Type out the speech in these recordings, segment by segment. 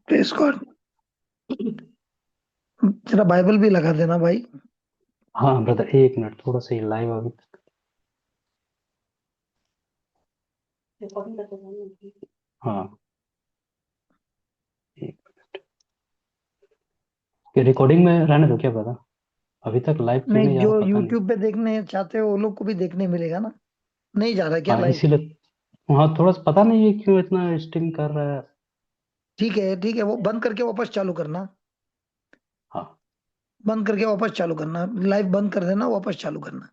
Press God. जरा Bible भी लगा देना भाई। हाँ ब्रदर, एक मिनट, थोड़ा सा लाइव अभी तक। हाँ, एक रिकॉर्डिंग में रहने दो क्या ब्रदर? अभी तक लाइव क्यों नहीं, नहीं जा जो रहा पता नहीं। यूट्यूब पे देखने चाहते हो वो लोग को भी देखने मिलेगा ना। नहीं जा रहा क्या हाँ लाइव? इसीलिए। हाँ थोड़ा सा पता नहीं है क्यों इतना स्ट्रीम कर रहा है। ठीक है ठीक है, वो बंद करके वापस चालू करना। हाँ। बंद करके वापस चालू करना, लाइव बंद कर देना, वापस चालू करना।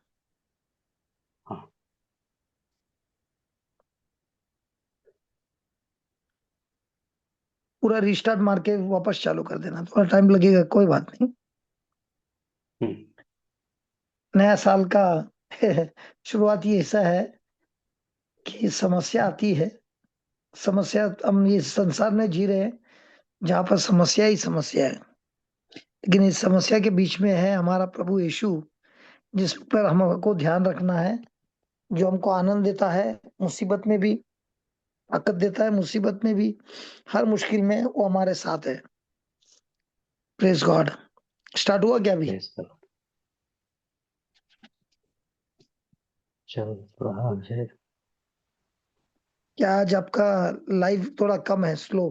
हाँ। पूरा रिस्टार्ट मार के वापस चालू कर देना, थोड़ा टाइम लगेगा, कोई बात नहीं। हम्म। नया साल का शुरुआत ही ऐसा है कि समस्या आती है। समस्या, हम इस संसार में जी रहे हैं जहां पर समस्या ही समस्या है। लेकिन इस समस्या के बीच में है हमारा प्रभु यीशु, जिस पर हमको ध्यान रखना है, जो हमको आनंद देता है मुसीबत में भी, ताकत देता है मुसीबत में भी, हर मुश्किल में वो हमारे साथ है। Praise God. स्टार्ट हुआ क्या अभी? प्रेस करो। चल रहा है। क्या आज आपका लाइव थोड़ा कम है, स्लो?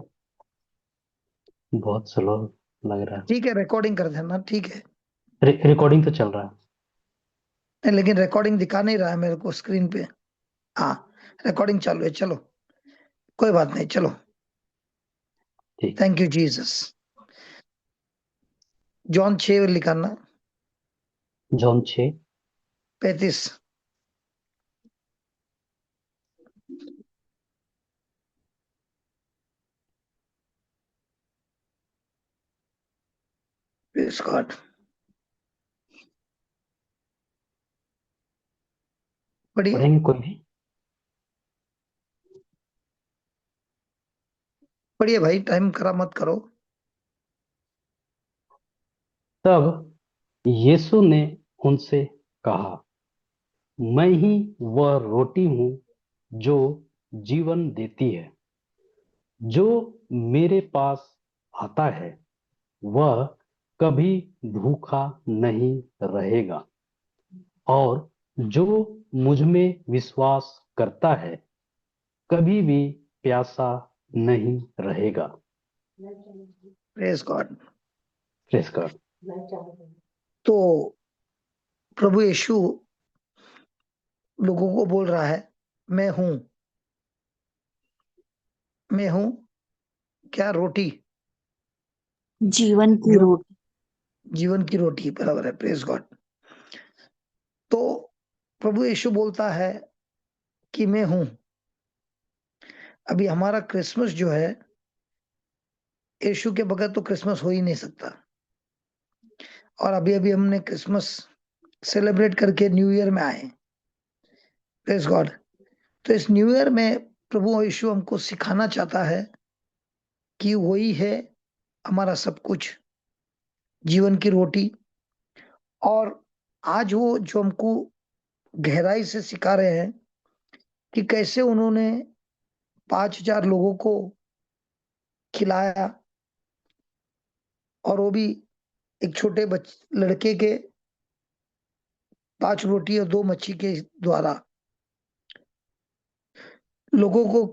बहुत स्लो लग रहा ठीक है, रिकॉर्डिंग कर देना, ठीक है। है। रिकॉर्डिंग तो चल रहा है। नहीं, लेकिन रिकॉर्डिंग दिखा नहीं रहा है मेरे को स्क्रीन पे। हाँ, रिकॉर्डिंग चालू है, चलो कोई बात नहीं, चलो। ठीक। Thank you Jesus. जॉन 6 लिखाना। जॉन 6। 35। Praise God. पढ़िए। पढ़ेंगे कोई भी? पढ़िए भाई, टाइम खराब मत करो। तब यीशु ने उनसे कहा, मैं ही वह रोटी हूँ जो जीवन देती है। जो मेरे पास आता है वह कभी भूखा नहीं रहेगा, और जो मुझ में विश्वास करता है कभी भी प्यासा नहीं रहेगा। Praise God. प्रेस कर। तो प्रभु यीशु लोगों को बोल रहा है, मैं हूं। मैं हूं क्या? रोटी। जीवन की जो रोटी। जीवन की रोटी, बराबर है। Praise God. तो प्रभु यीशु बोलता है कि मैं हूं। अभी हमारा क्रिसमस जो है, यीशु के बगैर तो क्रिसमस हो ही नहीं सकता। और अभी अभी हमने क्रिसमस सेलिब्रेट करके न्यू ईयर में आए। Praise God. तो इस न्यू ईयर में प्रभु यीशु हमको सिखाना चाहता है कि वही है हमारा सब कुछ, जीवन की रोटी। और आज वो जो हमको गहराई से सिखा रहे हैं कि कैसे उन्होंने 5,000 लोगों को खिलाया, और वो भी एक छोटे लड़के के 5 रोटी और 2 मच्छी के द्वारा लोगों को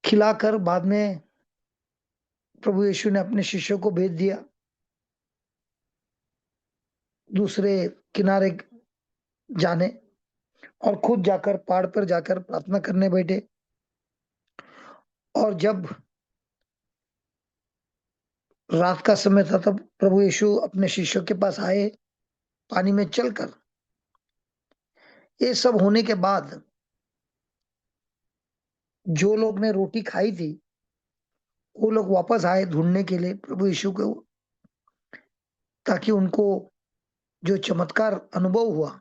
खिलाकर बाद में प्रभु यीशु ने अपने शिष्यों को भेज दिया दूसरे किनारे जाने, और खुद जाकर पहाड़ पर जाकर प्रार्थना करने बैठे। और जब रात का समय था तब प्रभु यीशु अपने शिष्यों के पास आए, पानी में चलकर। ये सब होने के बाद जो लोग ने रोटी खाई थी, वो लोग वापस आए ढूंढने के लिए प्रभु यीशु को, ताकि उनको जो चमत्कार अनुभव हुआ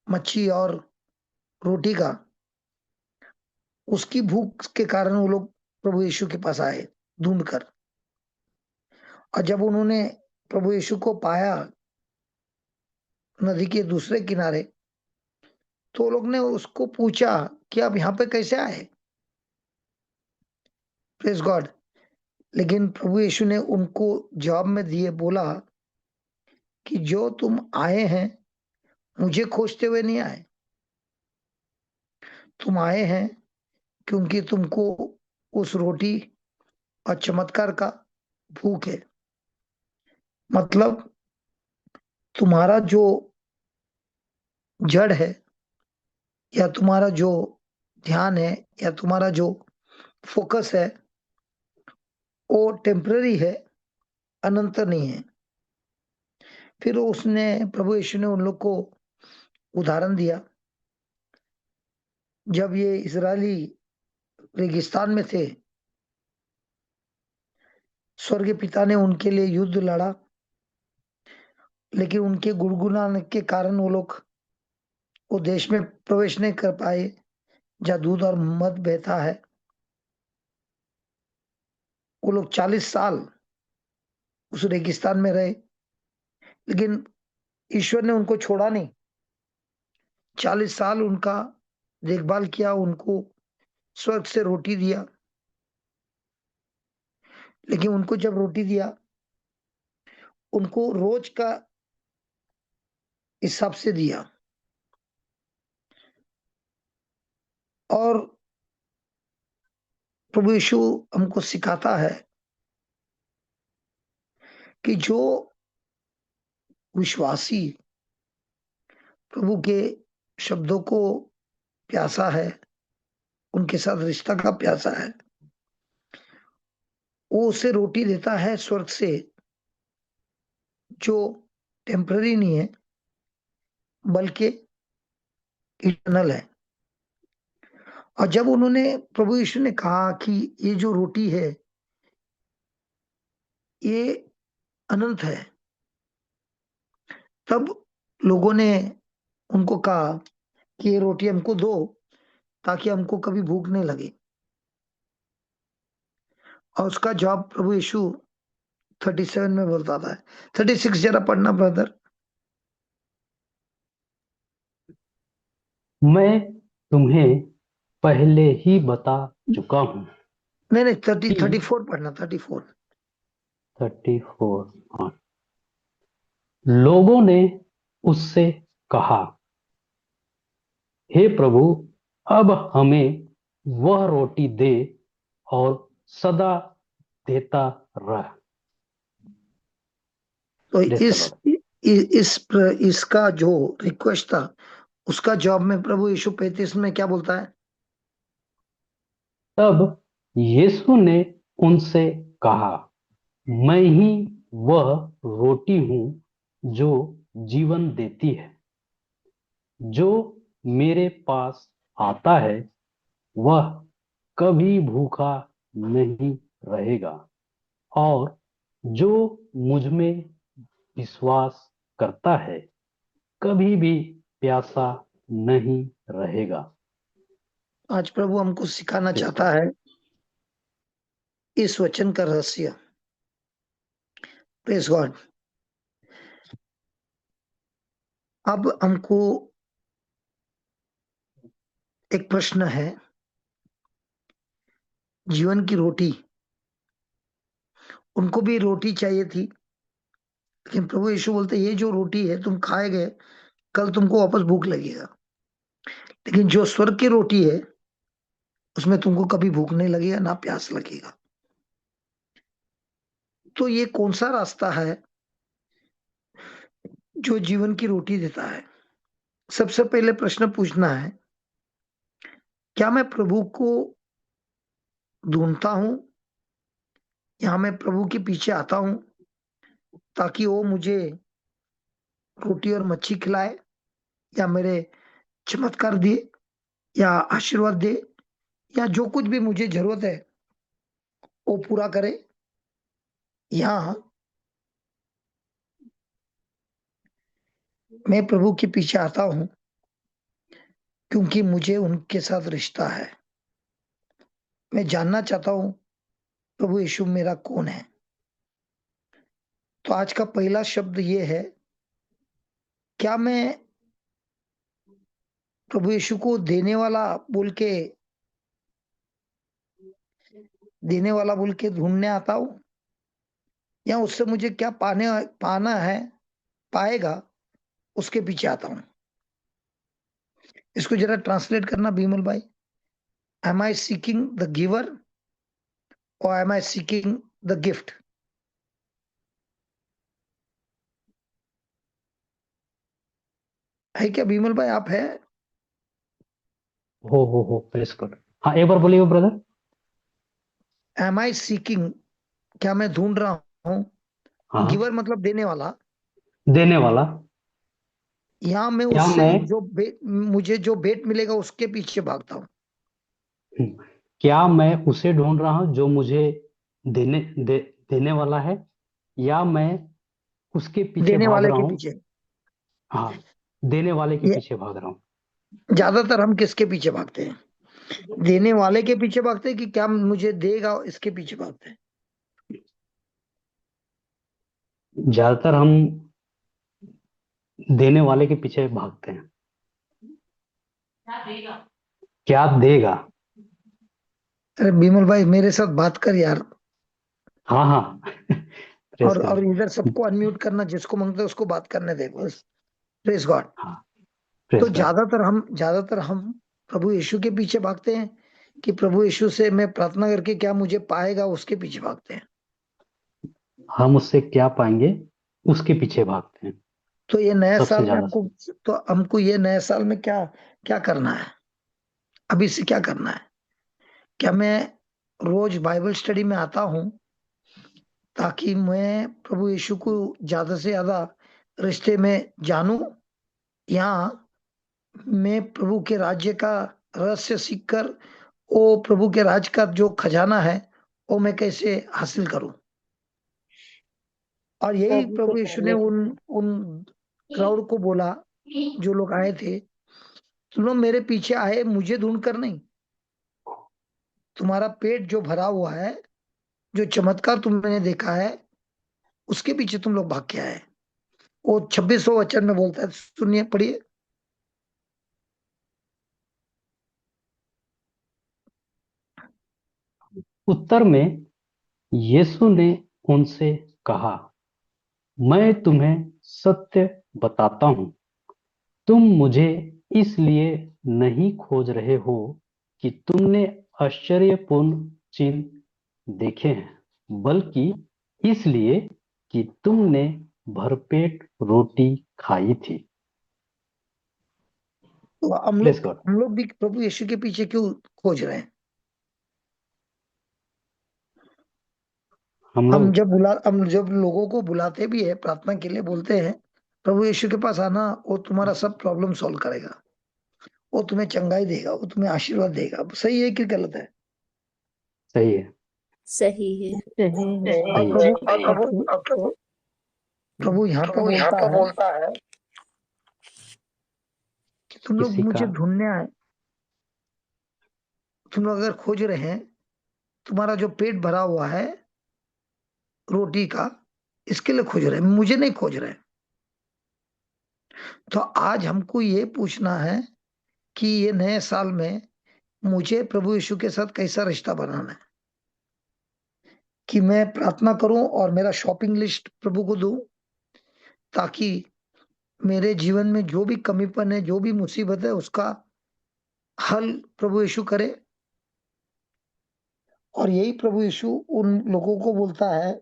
मच्छी और रोटी का, उसकी भूख के कारण वो लोग प्रभु यीशु के पास आए ढूंढकर। और जब उन्होंने प्रभु यीशु को पाया नदी के दूसरे किनारे, तो लोग ने उसको पूछा कि आप यहाँ पे कैसे आए? Praise God. लेकिन प्रभु यीशु ने उनको जवाब में दिए, बोला कि जो तुम आए हैं मुझे खोजते हुए नहीं आए, तुम आए हैं क्योंकि तुमको उस रोटी और चमत्कार का भूख है। मतलब तुम्हारा जो जड़ है, या तुम्हारा जो ध्यान है, या तुम्हारा जो फोकस है, वो टेम्पररी है, अनंत नहीं है। फिर उसने प्रभु यीशु ने उन लोग को उदाहरण दिया, जब ये इजरायली रेगिस्तान में थे, स्वर्ग पिता ने उनके लिए युद्ध लड़ा, लेकिन उनके गुड़गुड़ाने के कारण वो लोग वो देश में प्रवेश नहीं कर पाए जहाँ दूध और मध बहता है। वो लोग 40 साल उस रेगिस्तान में रहे, लेकिन ईश्वर ने उनको छोड़ा नहीं। 40 साल उनका देखभाल किया, उनको स्वर्ग से रोटी दिया। लेकिन उनको जब रोटी दिया, उनको रोज का हिसाब से दिया। और प्रभु यीशु हमको सिखाता है कि जो विश्वासी प्रभु के शब्दों को प्यासा है, उनके साथ रिश्ता का प्यासा है, वो उसे रोटी देता है स्वर्ग से, जो टेम्पररी नहीं है बल्कि इटर्नल है। और जब उन्होंने प्रभु यीशु ने कहा कि ये जो रोटी है ये अनंत है, तब लोगों ने उनको कहा कि ये रोटी हमको दो ताकि हमको कभी भूख नहीं लगे। और उसका जवाब प्रभु यीशु 37 में बोलता था। 36 जरा पढ़ना ब्रदर। मैं तुम्हें पहले ही बता चुका हूं नहीं नहीं, 30 कि 34 पढ़ना, 34। 34। हाँ। लोगों ने उससे कहा, हे प्रभु, अब हमें वह रोटी दे और सदा देता रह। तो प्रेज द लॉर्ड। इसका जो रिक्वेस्ट था, उसका जवाब में प्रभु यीशु 35 में क्या बोलता है? तब यीशु ने उनसे कहा, मैं ही वह रोटी हूं जो जीवन देती है। जो मेरे पास आता है वह कभी भूखा नहीं रहेगा, और जो मुझ में विश्वास करता है कभी भी प्यासा नहीं रहेगा। आज प्रभु हमको सिखाना प्रेज चाहता है इस वचन का रहस्य। Praise God. अब हमको एक प्रश्न है, जीवन की रोटी, उनको भी रोटी चाहिए थी, लेकिन प्रभु यीशु बोलते ये जो रोटी है तुम खाएगे, कल तुमको वापस भूख लगेगा। लेकिन जो स्वर्ग की रोटी है उसमें तुमको कभी भूख नहीं लगेगा, ना प्यास लगेगा। तो ये कौन सा रास्ता है जो जीवन की रोटी देता है? सबसे पहले प्रश्न पूछना है, क्या मैं प्रभु को ढूंढता हूं, या मैं प्रभु के पीछे आता हूं ताकि वो मुझे रोटी और मच्छी खिलाए, या मेरे चमत्कार दे, या आशीर्वाद दे, या जो कुछ भी मुझे जरूरत है वो पूरा करे? या मैं प्रभु के पीछे आता हूं क्योंकि मुझे उनके साथ रिश्ता है, मैं जानना चाहता हूं प्रभु यीशु मेरा कौन है। तो आज का पहला शब्द ये है, क्या मैं प्रभु यीशु को देने वाला बोल के देने वाला बोल के ढूंढने आता हूँ, या उससे मुझे क्या पाना है, पाएगा, उसके पीछे आता हूँ? इसको जरा ट्रांसलेट करना बीमल भाई। Am I seeking the giver और am I seeking the gift? है क्या बीमल भाई, आप है? हो प्रेस कर। हाँ, एक बार बोलिए ब्रदर। एम आई सीकिंग, क्या मैं ढूंढ रहा हूँ? हाँ, गिवर मतलब देने वाला, देने वाला। या मैं क्या उससे मैं मुझे जो भेंट मिलेगा उसके पीछे भागता हूँ? क्या मैं उसे ढूंढ रहा हूँ जो मुझे देने वाला है, या मैं उसके पीछे देने भाग वाले रहा के हूँ? पीछे। हाँ, देने वाले के ये पीछे भाग रहा हूँ। ज्यादातर हम किसके पीछे भागते हैं? देने वाले के पीछे भागते हैं कि क्या मुझे देगा, इसके पीछे भागते हैं? ज्यादातर हम देने वाले के पीछे भागते हैं। क्या देगा? अरे बीमल भाई, मेरे साथ बात कर यार। हाँ हाँ प्रेस और कर। इधर सबको अनम्यूट करना, जिसको मांगते हैं उसको बात करने दे बस। Praise God. हाँ, तो प्रेस कर। ज्यादातर हम प्रभु यीशु के पीछे भागते हैं, कि प्रभु यीशु से मैं प्रार्थना करके क्या मुझे पाएगा, उसके पीछे भागते हैं? हम उससे क्या पाएंगे, उसके पीछे भागते हैं तो ये नए सबसे साल में ज्यादा। आपको, तो हमको ये नए साल में क्या क्या करना है? अभी से क्या करना है? क्या मैं रोज बाइबल स्टडी में आता हूँ, ताकि मैं प्रभु यीशु को ज्यादा से ज्यादा रिश्ते में जानूं, या मैं प्रभु के राज्य का रहस्य सीखकर वो प्रभु के राज का जो खजाना है वो मैं कैसे हासिल करूं? और यही प्रभु से प्रभु यीशु ने पहले। उन उन क्राउड को बोला, जो लोग आए थे, तुम लोग मेरे पीछे आए मुझे ढूंढ कर नहीं। तुम्हारा पेट जो भरा हुआ है, जो चमत्कार तुमने देखा है, उसके पीछे तुम लोग भाग के आए। वो 26वां वचन में बोलता है, सुनिए, पढ़िए। उत्तर में यीशु ने उनसे कहा, मैं तुम्हें सत्य बताता हूं, तुम मुझे इसलिए नहीं खोज रहे हो कि तुमने आश्चर्यपूर्ण चिन्ह देखे हैं, बल्कि इसलिए कि तुमने भरपेट रोटी खाई थी। तो प्रेस गॉड। हम लोग भी प्रभु यीशु के पीछे क्यों खोज रहे हैं? हम लोग। हम जब लोगों को बुलाते भी है प्रार्थना के लिए, बोलते हैं प्रभु यीशु के पास आना, वो तुम्हारा सब प्रॉब्लम सॉल्व करेगा, वो तुम्हें चंगाई देगा, वो तुम्हें आशीर्वाद देगा। सही है कि गलत है? सही है। सही है। और सही है। प्रभु यहाँ पर बोलता है कि तुम लोग किसी का। मुझे ढूंढने आए। तुम लोग अगर खोज रहे हैं, तुम्हारा जो पेट भरा हुआ है रोटी का, इसके लिए खोज रहे हैं, मुझे नहीं खोज रहे हैं। तो आज हमको ये पूछना है कि ये नए साल में मुझे प्रभु यीशु के साथ कैसा रिश्ता बनाना है, कि मैं प्रार्थना करूं और मेरा शॉपिंग लिस्ट प्रभु को दूं, ताकि मेरे जीवन में जो भी कमीपन है, जो भी मुसीबत है, उसका हल प्रभु यीशु करे। और यही प्रभु यीशु उन लोगों को बोलता है,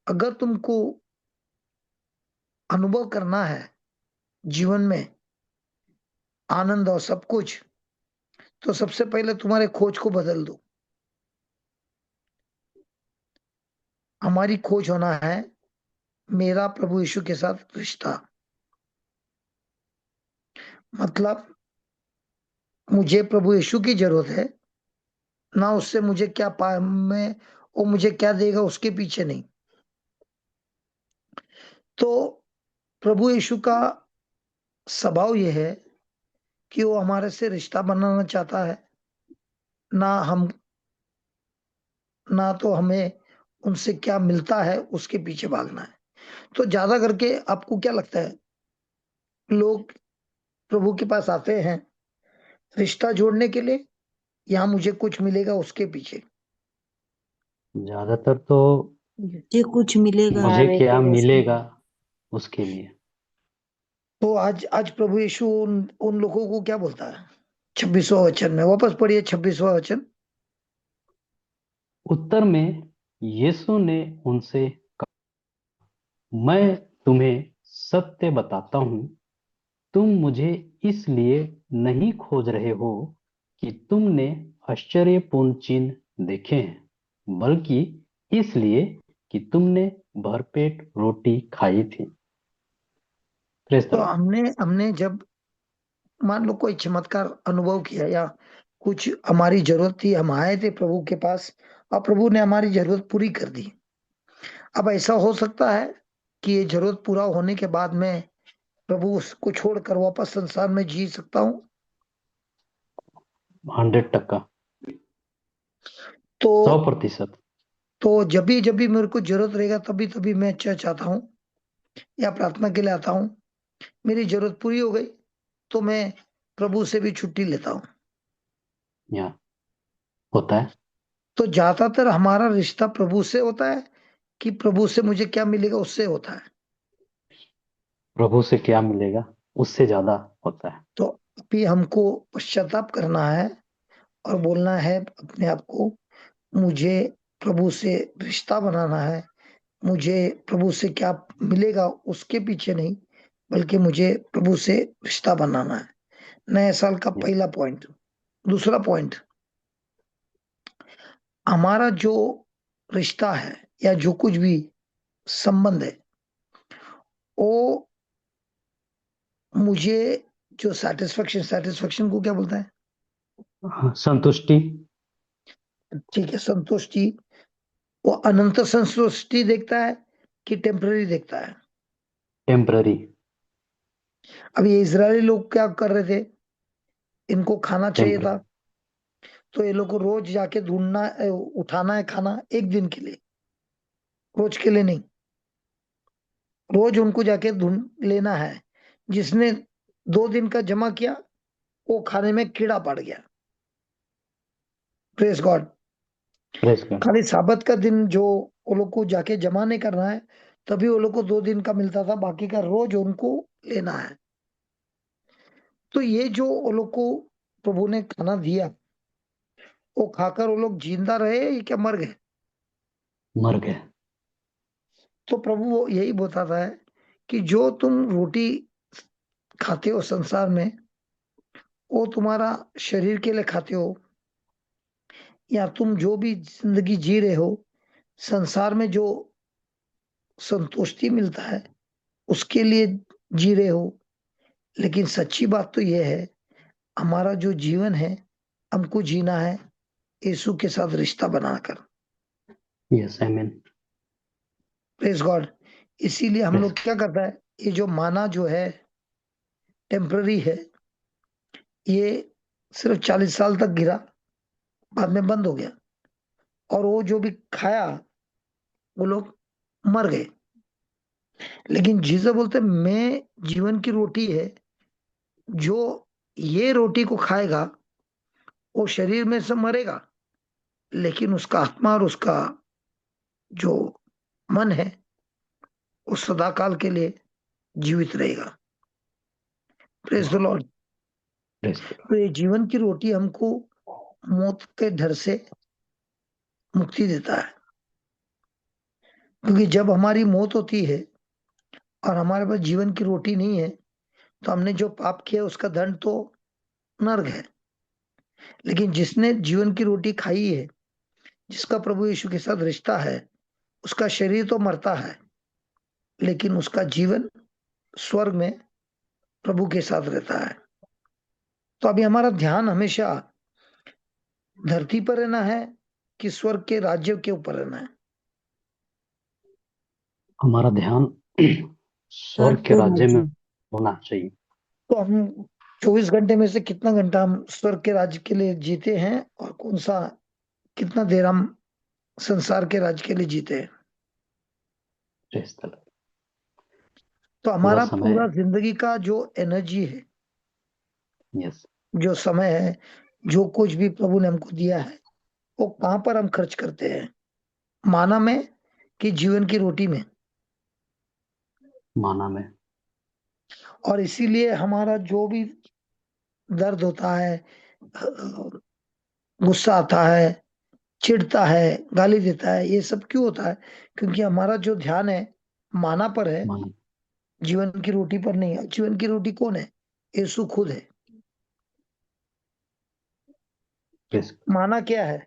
अगर तुमको अनुभव करना है जीवन में आनंद और सब कुछ, तो सबसे पहले तुम्हारे खोज को बदल दो। हमारी खोज होना है मेरा प्रभु यीशु के साथ रिश्ता। मतलब मुझे प्रभु यीशु की जरूरत है, ना उससे मुझे क्या पा मैं वो मुझे क्या देगा उसके पीछे नहीं। तो प्रभु यीशु का स्वभाव यह है कि वो हमारे से रिश्ता बनाना चाहता है, ना हम ना तो हमें उनसे क्या मिलता है उसके पीछे भागना है। तो ज्यादा करके आपको क्या लगता है, लोग प्रभु के पास आते हैं रिश्ता जोड़ने के लिए, या मुझे कुछ मिलेगा उसके पीछे? ज्यादातर तो मुझे कुछ मिलेगा। मुझे पाने क्या के लिए। मिलेगा उसके लिए। तो आज प्रभु यीशु उन लोगों को क्या बोलता है 26वां वचन में? वापस पढ़िए 26वां वचन। उत्तर में यीशु ने उनसे कहा, मैं तुम्हें सत्य बताता हूँ, तुम मुझे इसलिए नहीं खोज रहे हो कि तुमने आश्चर्यपूर्ण चिन्ह देखे हैं, बल्कि इसलिए कि तुमने भरपेट रोटी खाई थी। प्रेज द तो लॉर्ड। हमने जब मान लो कोई चमत्कार अनुभव किया या कुछ हमारी जरूरत थी, हम आए थे प्रभु के पास और प्रभु ने हमारी जरूरत पूरी कर दी। अब ऐसा हो सकता है कि ये जरूरत पूरा होने के बाद में प्रभु उसको छोड़कर वापस संसार में जी सकता हूँ? 100%। तो 100%। जब भी मेरे को जरूरत रहेगा तभी तभी मैं चर्च आता हूँ या प्रार्थना के लिए आता हूँ। मेरी जरूरत पूरी हो गई तो मैं प्रभु से भी छुट्टी लेता हूँ। यहाँ होता है। तो ज्यादातर हमारा रिश्ता प्रभु से होता है कि प्रभु से मुझे क्या मिलेगा उससे होता है? प्रभु से क्या मिलेगा उससे ज्यादा होता है। तो अभी हमको पश्चाताप करना है और बोलना है अपने आप को, मुझे प्रभु से रिश्ता बनाना है। मुझे प्रभु से क्या मिलेगा उसके पीछे नहीं, बल्कि मुझे प्रभु से रिश्ता बनाना है। नए साल का यस। पहला पॉइंट। दूसरा पॉइंट, हमारा जो रिश्ता है या जो कुछ भी संबंध है वो मुझे जो सेटिस्फेक्शन को क्या बोलता है? हाँ, संतुष्टि। ठीक है, संतुष्टि। वो अनंत संतुष्टि देखता है कि टेम्पररी देखता है? टेम्पररी। अब ये इजरायली लोग क्या कर रहे थे, इनको खाना चाहिए था, टेम्पररी। तो ये लोग को रोज जाके ढूंढना उठाना है खाना एक दिन के लिए, रोज के लिए नहीं। रोज उनको जाके ढूंढ लेना है। जिसने 2 दिन का जमा किया वो खाने में कीड़ा पड़ गया। Press God. Praise God. खाली साबत का दिन जो वो लोग को जाके जमा नहीं करना है, तभी वो लोग को 2 दिन का मिलता था, बाकी का रोज उनको लेना है। तो ये जो वो लोग को प्रभु ने खाना दिया, वो खाकर वो लोग जिंदा रहे या क्या मर गए? मर गए। तो प्रभु वो यही बताता है कि जो तुम रोटी खाते हो संसार में, वो तुम्हारा शरीर के लिए खाते हो, या तुम जो भी जिंदगी जी रहे हो संसार में जो संतुष्टि मिलता है उसके लिए जी रहे हो। लेकिन सच्ची बात तो यह है, हमारा जो जीवन है हमको जीना है यीशु के साथ रिश्ता बनाकर। यस, आमीन। Praise God. इसीलिए हम प्रेज। लोग क्या करता है, ये जो माना जो है टेम्पररी है, ये सिर्फ 40 साल तक गिरा, बाद में बंद हो गया। और वो जो भी खाया वो लोग मर गए। लेकिन जीसस बोलते मैं जीवन की रोटी है, जो ये रोटी को खाएगा वो शरीर में से मरेगा, लेकिन उसका आत्मा और उसका जो मन है वो सदा काल के लिए जीवित रहेगा। Praise the Lord. प्रेज। तो ये जीवन की रोटी हमको मौत के डर से मुक्ति देता है। क्योंकि जब हमारी मौत होती है और हमारे पास जीवन की रोटी नहीं है, तो हमने जो पाप किया उसका दंड तो नर्क है। लेकिन जिसने जीवन की रोटी खाई है, जिसका प्रभु यीशु के साथ रिश्ता है, उसका शरीर तो मरता है लेकिन उसका जीवन स्वर्ग में प्रभु के साथ रहता है। तो अभी हमारा ध्यान हमेशा धरती पर रहना है कि स्वर्ग के राज्य के ऊपर रहना है? हमारा ध्यान स्वर्ग स्वर्ग के के राज्य में राज्य। होना चाहिए। तो हम 24 घंटे में से कितना घंटा हम स्वर्ग के राज्य के लिए जीते हैं और कौन सा कितना देर हम संसार के राज्य के लिए जीते हैं? Praise the Lord. तो पूरा हमारा समय। पूरा जिंदगी का जो एनर्जी है, यस। जो समय है, जो कुछ भी प्रभु ने हमको दिया है वो कहाँ पर हम खर्च करते हैं? माना में कि जीवन की रोटी में? माना में। और इसीलिए हमारा जो भी दर्द होता है, गुस्सा आता है, चिढ़ता है, गाली देता है, ये सब क्यों होता है? क्योंकि हमारा जो ध्यान है माना पर है, माना। जीवन की रोटी पर नहीं है। जीवन की रोटी कौन है? यीशु खुद है। यस। माना क्या है?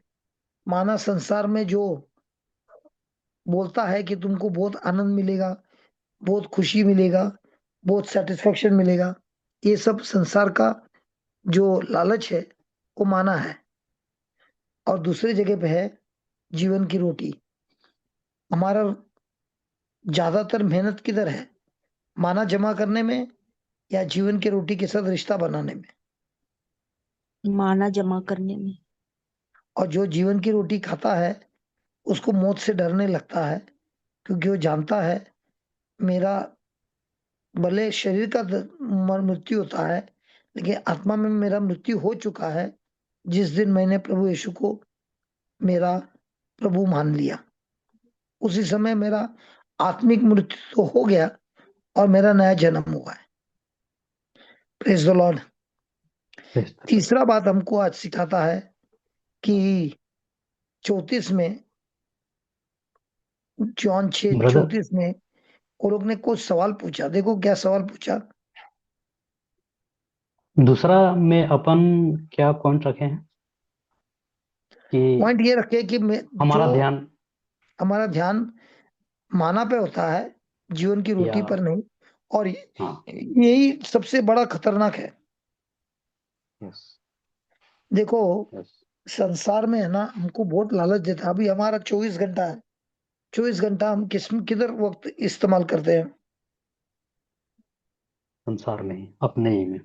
माना संसार में जो बोलता है कि तुमको बहुत आनंद मिलेगा, बहुत खुशी मिलेगा, बहुत सेटिस्फेक्शन मिलेगा, ये सब संसार का जो लालच है वो माना है। और दूसरी जगह पे है जीवन की रोटी। हमारा ज्यादातर मेहनत किधर है? माना जमा करने में या जीवन की रोटी के साथ रिश्ता बनाने में? माना जमा करने में। और जो जीवन की रोटी खाता है उसको मौत से डरने लगता है, क्योंकि वो जानता है मेरा भले शरीर का मृत्यु होता है, लेकिन आत्मा में मेरा मृत्यु हो चुका है जिस दिन मैंने प्रभु यीशु को मेरा प्रभु मान लिया। उसी समय मेरा आत्मिक मृत्यु तो हो गया और मेरा नया जन्म हुआ है। Praise the Lord. तीसरा बात हमको आज सिखाता है कि 34 में, जॉन 6 ब्रदर, 34 में वो लोग ने कुछ सवाल पूछा। देखो क्या सवाल पूछा। दूसरा में अपन क्या पॉइंट रखे हैं कि पॉइंट ये रखे कि जो हमारा ध्यान हमारा ध्यान माना पे होता है, जीवन की या। रोटी पर नहीं। और हाँ। यही सबसे बड़ा खतरनाक है। यस। देखो यस। संसार में है ना, हमको बहुत लालच देता है। अभी हमारा 24 घंटा है, 24 घंटा हम किधर वक्त इस्तेमाल करते हैं? संसार में ही, अपने ही में।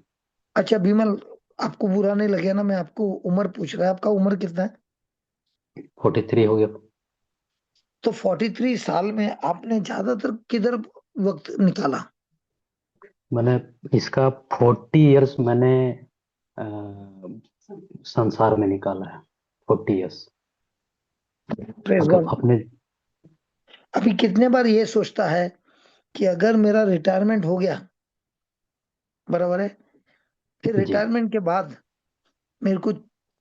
अच्छा विमल, आपको बुरा नहीं लगे ना, मैं आपको उम्र पूछ रहा है, आपका उम्र कितना है? 43 हो गया। तो 43 साल में आपने ज्यादातर किधर वक्त निकाला? मैंने इसका 40 इयर्स मैंने अ, संसार में निकाला है। 40 इयर्स। प्रेस अगर गॉड। अपने। अभी कितने बार ये सोचता है कि अगर मेरा रिटायरमेंट हो गया, बराबर है, फिर जी। रिटायरमेंट के बाद मेरे को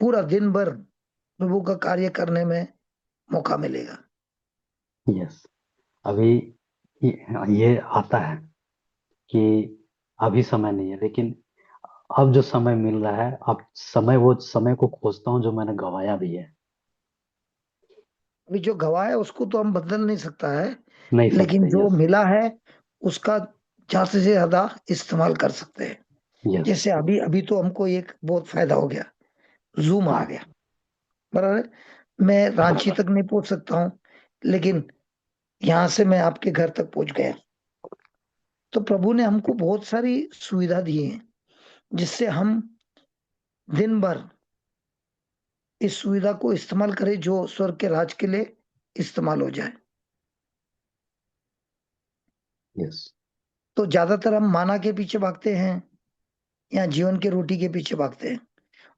पूरा दिन भर प्रभु का कार्य करने में मौका मिलेगा। यस। अभी ये आता है कि अभी समय नहीं है, लेकिन अब जो समय मिल रहा है, अब समय, वो समय को खोजता हूँ जो मैंने गंवाया भी है। अभी जो गवाह है उसको तो हम बदल नहीं सकता है, नहीं लेकिन सकते। जो यस। मिला है उसका ज्यादा से ज्यादा इस्तेमाल कर सकते हैं। यस। जैसे अभी अभी तो हमको एक बहुत फायदा हो गया, जूम आ हाँ। गया, बराबर है। मैं रांची बराबर। तक नहीं पहुंच सकता हूँ, लेकिन यहाँ से मैं आपके घर तक पहुंच गया। तो प्रभु ने हमको बहुत सारी सुविधा दी है जिससे हम दिन भर इस सुविधा को इस्तेमाल करें जो स्वर्ग के राज के लिए इस्तेमाल हो जाए। यस। तो ज्यादातर हम माना के पीछे भागते हैं या जीवन की रोटी के पीछे भागते हैं?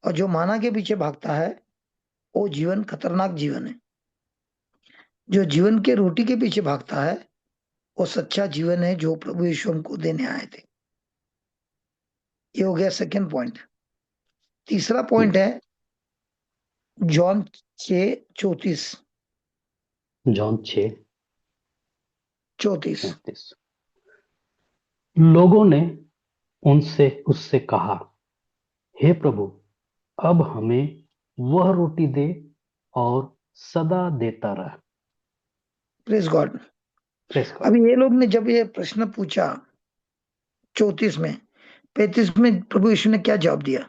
और जो माना के पीछे भागता है वो जीवन खतरनाक जीवन है। जो जीवन के रोटी के पीछे भागता है वो सच्चा जीवन है जो प्रभु यीशु हमको देने आए थे। ये हो गया सेकंड पॉइंट। तीसरा पॉइंट है जॉन 6:34। जॉन 6, 34। 34। लोगों ने उनसे उससे कहा, हे प्रभु, अब हमें वह रोटी दे और सदा देता रह। Praise God. Praise God. अभी ये लोग ने जब ये प्रश्न पूछा 34 में, 35 में प्रभु यीशु ने क्या जवाब दिया?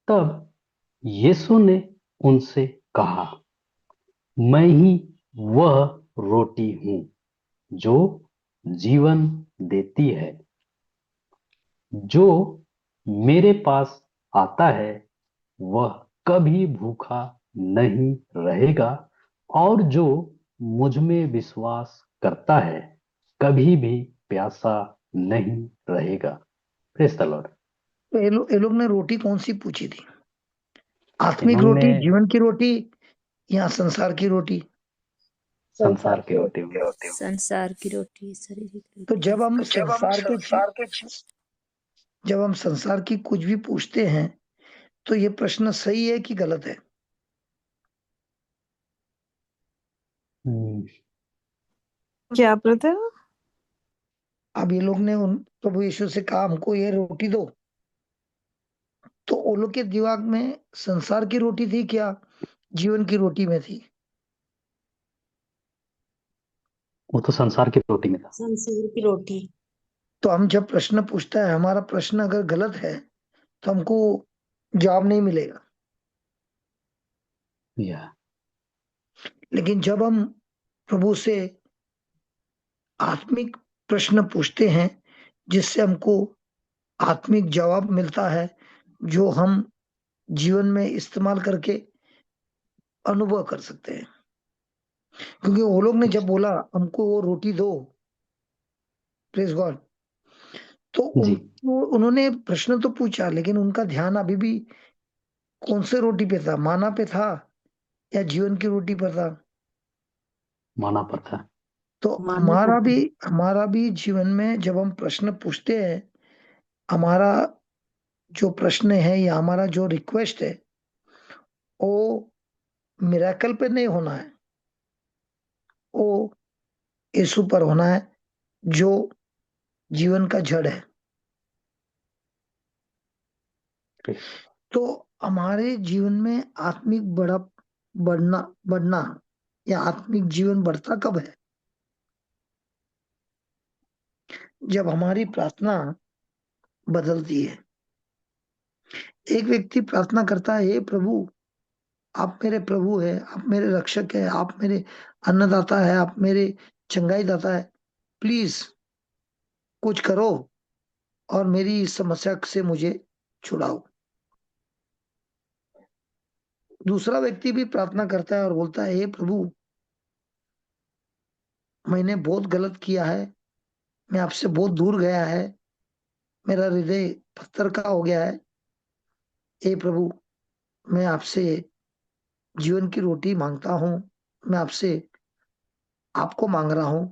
तब यीशु ने उनसे कहा, मैं ही वह रोटी हूं जो जीवन देती है। जो मेरे पास आता है वह कभी भूखा नहीं रहेगा, और जो मुझ में विश्वास करता है कभी भी प्यासा नहीं रहेगा। Praise the Lord. तो ये लोग ने रोटी कौन सी पूछी थी? आत्मिक इन्होंने रोटी, जीवन की रोटी, या संसार की रोटी? संसार की रोटी में। संसार की रोटी, शारीरिक तो रोटी। जब हम संसार के जब हम संसार की कुछ भी पूछते हैं, तो ये प्रश्न सही है कि गलत है? हम्म, क्या ब्रदर? अब ये लोग ने उन प्रभु यीशु से कहा हमको ये रोटी दो, तो वो लोग के दिमाग में संसार की रोटी थी क्या, जीवन की रोटी में थी? वो तो संसार की रोटी में था। संसार की रोटी। तो हम जब प्रश्न पूछता है, हमारा प्रश्न अगर गलत है तो हमको जवाब नहीं मिलेगा। या लेकिन जब हम प्रभु से आत्मिक प्रश्न पूछते हैं, जिससे हमको आत्मिक जवाब मिलता है, जो हम जीवन में इस्तेमाल करके अनुभव कर सकते हैं। क्योंकि वो लोग ने जब बोला हमको वो रोटी दो, प्रेज गॉड, तो जी, उन्होंने प्रश्न तो पूछा, लेकिन उनका ध्यान अभी भी कौन से रोटी पे था? माना पे था या जीवन की रोटी पर था? माना पर था। तो मानना पड़ता है। हमारा भी जीवन में जब हम प्रश्न पूछते हैं, हमारा जो प्रश्न है या हमारा जो रिक्वेस्ट है, वो मिराकल पे नहीं होना है, वो यीशु पर होना है, जो जीवन का जड़ है। तो हमारे जीवन में आत्मिक बढ़ना बढ़ना या आत्मिक जीवन बढ़ता कब है? जब हमारी प्रार्थना बदलती है। एक व्यक्ति प्रार्थना करता है, हे प्रभु, आप मेरे प्रभु है, आप मेरे रक्षक है, आप मेरे अन्नदाता है, आप मेरे चंगाई दाता है, प्लीज कुछ करो और मेरी इस समस्या से मुझे छुड़ाओ। दूसरा व्यक्ति भी प्रार्थना करता है और बोलता है, हे प्रभु, मैंने बहुत गलत किया है, मैं आपसे बहुत दूर गया है, मेरा हृदय पत्थर का हो गया है, हे प्रभु, मैं आपसे जीवन की रोटी मांगता हूँ, मैं आपसे आपको मांग रहा हूँ,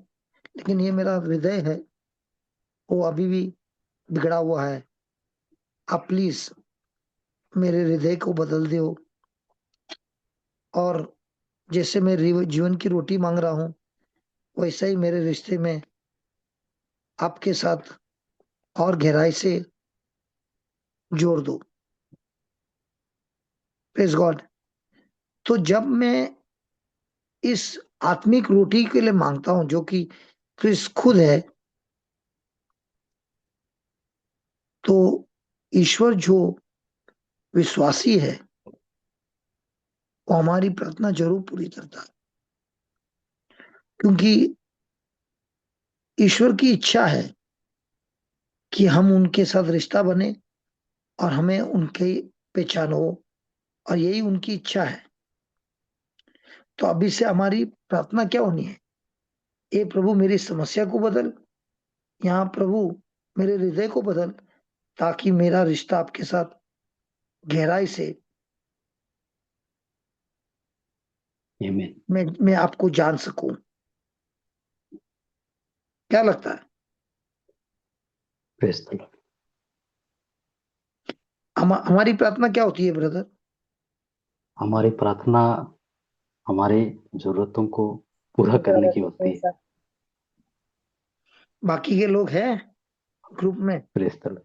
लेकिन ये मेरा हृदय है, वो अभी भी बिगड़ा हुआ है, आप प्लीज मेरे हृदय को बदल दो, और जैसे मैं जीवन की रोटी मांग रहा हूँ, वैसा ही मेरे रिश्ते में आपके साथ और गहराई से जोड़ दो। Praise God. तो जब मैं इस आत्मिक रोटी के लिए मांगता हूं, जो कि क्रिस्त खुद है, तो ईश्वर जो विश्वासी है, वो हमारी प्रार्थना जरूर पूरी करता है। क्योंकि ईश्वर की इच्छा है कि हम उनके साथ रिश्ता बने और हमें उनकी पहचान हो, और यही उनकी इच्छा है। तो अभी से हमारी प्रार्थना क्या होनी है? ए प्रभु, मेरी समस्या को बदल, यहाँ प्रभु मेरे हृदय को बदल, ताकि मेरा रिश्ता आपके साथ गहराई से आमीन। मैं आपको जान सकूं। क्या लगता है? Praise the Lord. हमारी प्रार्थना क्या होती है ब्रदर? हमारी प्रार्थना हमारी जरूरतों को पूरा करने की होती है। बाकी के लोग हैं ग्रुप में, praise the Lord.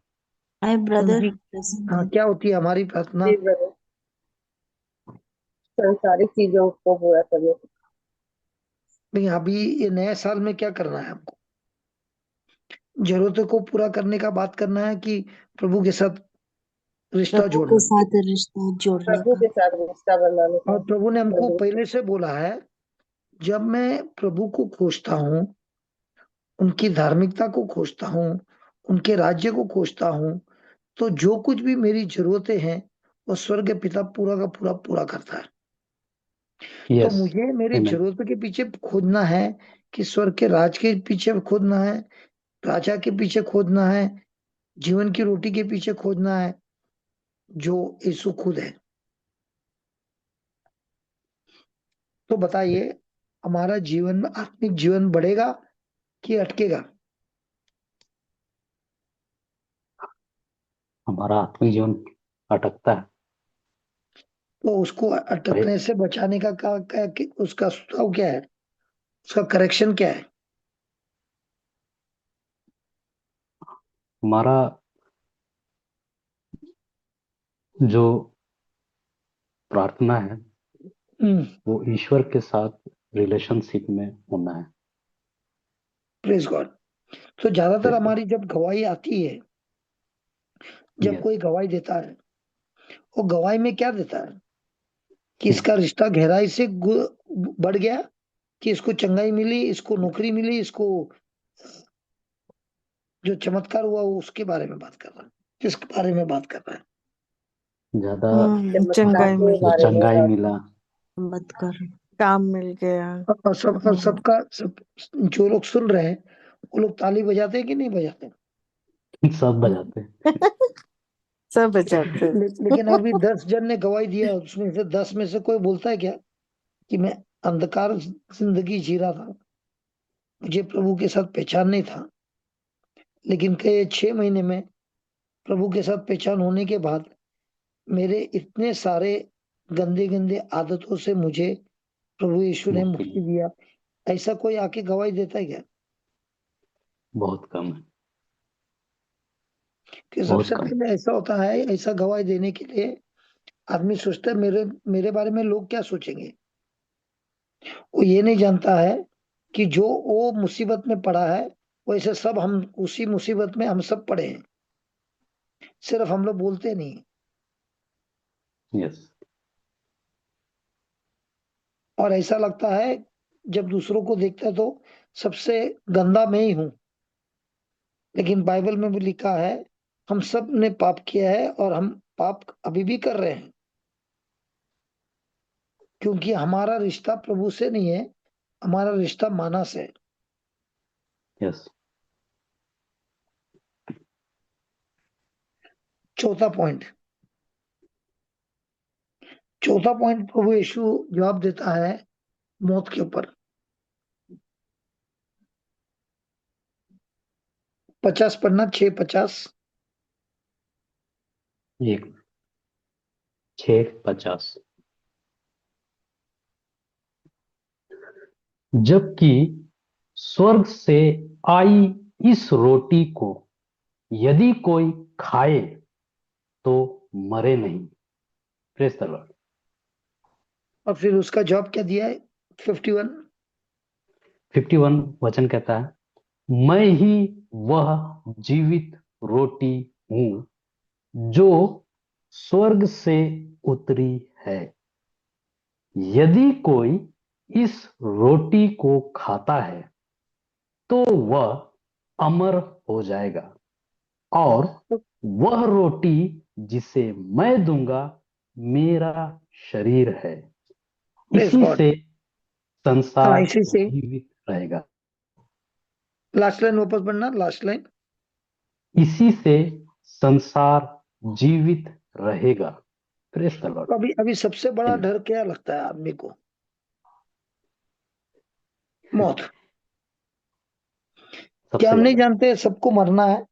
I brother उनकी क्या होती है हमारी प्रार्थना? जी ब्रदर, संसारिक चीजों को पूरा करने। नहीं, अभी ये नए साल में क्या करना है हमको? जरूरतों को पूरा करने का बात करना है कि प्रभु के साथ रिश्ता प्रभु के जोड़ना? साथ रिश्ता जोड़ने प्रभु का। के साथ रिश्ता बनाने का। और प्रभु ने हमको प्रभु पहले से बोला है, जब मैं प्रभु को खोजता हूँ, उनकी धार्मिकता को खोजता हूँ, उनके राज्य को खोजता हूँ, तो जो कुछ भी मेरी जरूरतें हैं, वो स्वर्ग पिता पूरा का पूरा पूरा करता है। तो यस। मुझे मेरी आमीन। जरूरतों के पीछे खोदना है कि स्वर्ग के राज के पीछे खोदना है, राजा के पीछे खोदना है, जीवन की रोटी के पीछे खोजना है जो यीशु खुद है। तो बताइए, हमारा जीवन में आत्मिक जीवन बढ़ेगा कि अटकेगा? हमारा आत्मिक जीवन अटकता है। तो उसको अरे अटकने से बचाने का उसका सुझाव क्या है? उसका करेक्शन क्या है? हमारा जो प्रार्थना है हम्म। वो ईश्वर के साथ रिलेशनशिप में होना है। Praise God. तो ज्यादातर प्रेज गॉड। हमारी जब गवाही आती है, जब यस। कोई गवाही देता है, वो गवाही में क्या देता है? कि इसका रिश्ता गहराई से बढ़ गया, कि इसको चंगाई मिली, इसको नौकरी मिली, इसको जो चमत्कार हुआ वो उसके बारे में बात कर रहा है, किसके बारे में बात कर रहा है? ज्यादा चमत्कार चंगाई के मिली, जो बारे में चंगाई बात। मिला। मत कर। काम मिल गया। और हाँ, सबका सब जो लोग सुन रहे हैं, वो लोग ताली बजाते हैं कि नहीं बजाते? सब बजाते हैं। सब बचाते हैं। लेकिन अभी 10 जन ने गवाही दिया, उसमें से 10 में से कोई बोलता है क्या कि मैं अंधकार जिंदगी जी रहा था, मुझे प्रभु के साथ पहचान नहीं था, लेकिन कई 6 महीने में प्रभु के साथ पहचान होने के बाद मेरे इतने सारे गंदे गंदे आदतों से मुझे प्रभु यीशु ने मुक्ति मुक्ति मिली। दिया? ऐसा कोई आके गवाही देता है क्या? बहुत कम है। कि बहुत सबसे कम। पहले ऐसा होता है, ऐसा गवाही देने के लिए आदमी सोचता है मेरे मेरे बारे में लोग क्या सोचेंगे। वो ये नहीं जानता है कि जो वो मुसीबत में पड़ा है, वैसे सब हम उसी मुसीबत में हम सब पड़े हैं, सिर्फ हम लोग बोलते नहीं। यस। और ऐसा लगता है जब दूसरों को देखता है तो सबसे गंदा मैं ही हूं, लेकिन बाइबल में भी लिखा है हम सब ने पाप किया है और हम पाप अभी भी कर रहे हैं, क्योंकि हमारा रिश्ता प्रभु से नहीं है, हमारा रिश्ता मानव से है। यस। चौथा पॉइंट, चौथा पॉइंट प्रभु यीशु जवाब देता है मौत के ऊपर। 50 पढ़ना, 6:50। एक 6:50। जबकि स्वर्ग से आई इस रोटी को यदि कोई खाए तो मरे नहीं। Praise the Lord. और फिर उसका जवाब क्या दिया है? 51। 51 वचन कहता है, मैं ही वह जीवित रोटी हूं जो स्वर्ग से उतरी है। यदि कोई इस रोटी को खाता है तो वह अमर हो जाएगा, और वह रोटी जिसे मैं दूंगा मेरा शरीर है। प्रेज इसी गॉड। से हाँ, संसार इसी से। जीवित रहेगा। लास्ट लाइन वापस पढ़ना, लास्ट लाइन। इसी से संसार जीवित रहेगा। Praise the Lord. अभी अभी सबसे बड़ा डर क्या लगता है आदमी को? मौत। क्या सबसे हम नहीं ज्यादा जानते सबको मरना है?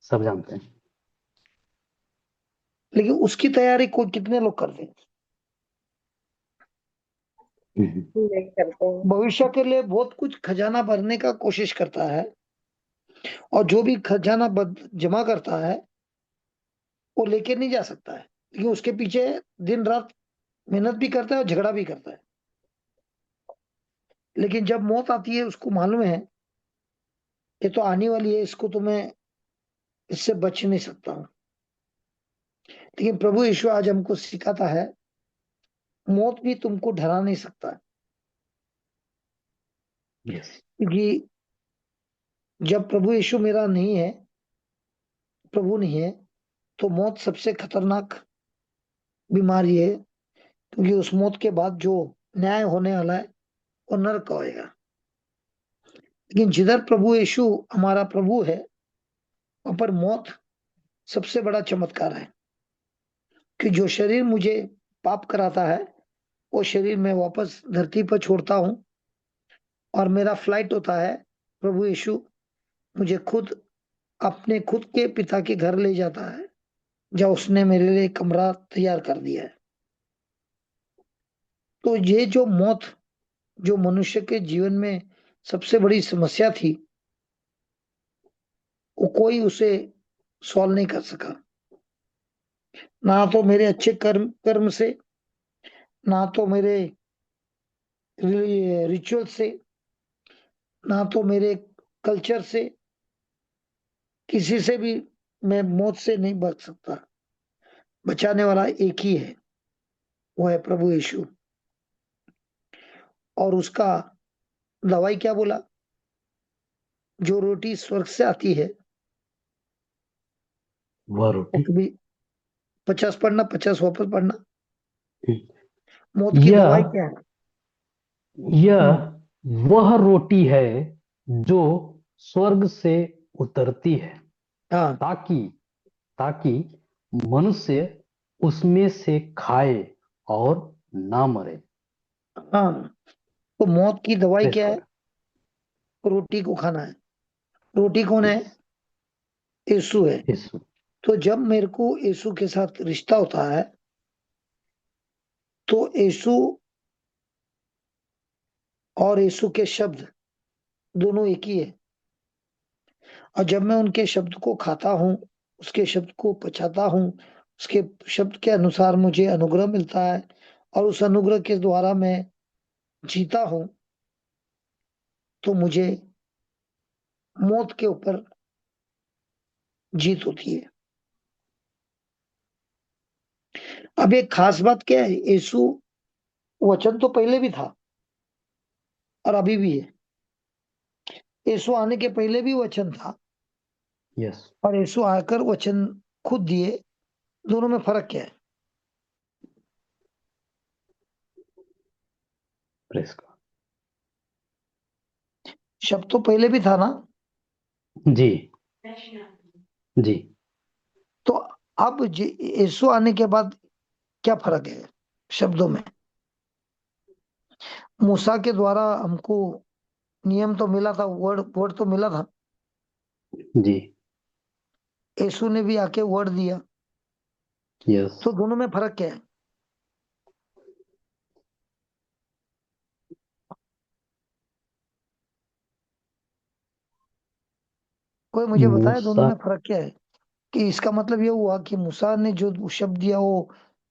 सब जानते हैं। लेकिन उसकी तैयारी कोई कितने लोग करते हैं? हम्म। नहीं करते हैं। भविष्य के लिए बहुत कुछ खजाना भरने का कोशिश करता है, और जो भी खजाना जमा करता है वो लेके नहीं जा सकता है, लेकिन उसके पीछे दिन रात मेहनत भी करता है और झगड़ा भी करता है। लेकिन जब मौत आती है उसको मालूम है ये तो आने वाली है, इसको तो मैं इससे बच नहीं सकता हूँ। लेकिन प्रभु यीशु आज हमको सिखाता है मौत भी तुमको डरा नहीं सकता है। यस। क्योंकि जब प्रभु यीशु मेरा नहीं है, प्रभु नहीं है, तो मौत सबसे खतरनाक बीमारी है, क्योंकि उस मौत के बाद जो न्याय होने वाला है वो नरक होएगा। लेकिन जिधर प्रभु यीशु हमारा प्रभु है, पर मौत सबसे बड़ा चमत्कार है कि जो शरीर मुझे पाप कराता है वो शरीर मैं वापस धरती पर छोड़ता हूं और मेरा फ्लाइट होता है। प्रभु यीशु मुझे खुद अपने खुद के पिता के घर ले जाता है जहाँ उसने मेरे लिए कमरा तैयार कर दिया है। तो ये जो मौत जो मनुष्य के जीवन में सबसे बड़ी समस्या थी वो कोई उसे सॉल्व नहीं कर सका, ना तो मेरे अच्छे कर्म कर्म से, ना तो मेरे रिचुअल से, ना तो मेरे कल्चर से, किसी से भी मैं मौत से नहीं बच सकता। बचाने वाला एक ही है, वो है प्रभु यीशु। और उसका दवाई क्या बोला? जो रोटी स्वर्ग से आती है वह वो रोटी। कभी 50 पढ़ना, 50 वापस पढ़ना। मौत की यह दवाई क्या है? हम्म, यह वह रोटी है जो स्वर्ग से उतरती है हाँ ताकि ताकि मनुष्य उसमें से खाए और ना मरे। हाँ। तो मौत की दवाई प्रेस क्या है? कर। रोटी को खाना है। रोटी कौन है? यीशु है। यीशु। तो जब मेरे को यीशु के साथ रिश्ता होता है तो यीशु और यीशु के शब्द दोनों एक ही है। और जब मैं उनके शब्द को खाता हूँ, उसके शब्द को पचाता हूँ, उसके शब्द के अनुसार मुझे अनुग्रह मिलता है और उस अनुग्रह के द्वारा मैं जीता हूँ, तो मुझे मौत के ऊपर जीत होती है। अब एक खास बात क्या है, यीशु वचन तो पहले भी था और अभी भी है। यीशु आने के पहले भी वचन था यस। और यीशु आकर वचन खुद दिए। दोनों में फर्क क्या है? प्रेस कर। शब्द तो पहले भी था ना। जी जी। तो अब यीशु आने के बाद क्या फर्क है शब्दों में? मूसा के द्वारा हमको नियम तो मिला था, वर्ड वर्ड तो मिला था। जी। यीशु ने भी आके वर्ड दिया। यस। तो दोनों में फर्क क्या है? कोई मुझे बताए दोनों मूसा। में फर्क क्या है? कि इसका मतलब ये हुआ कि मूसा ने जो शब्द दिया वो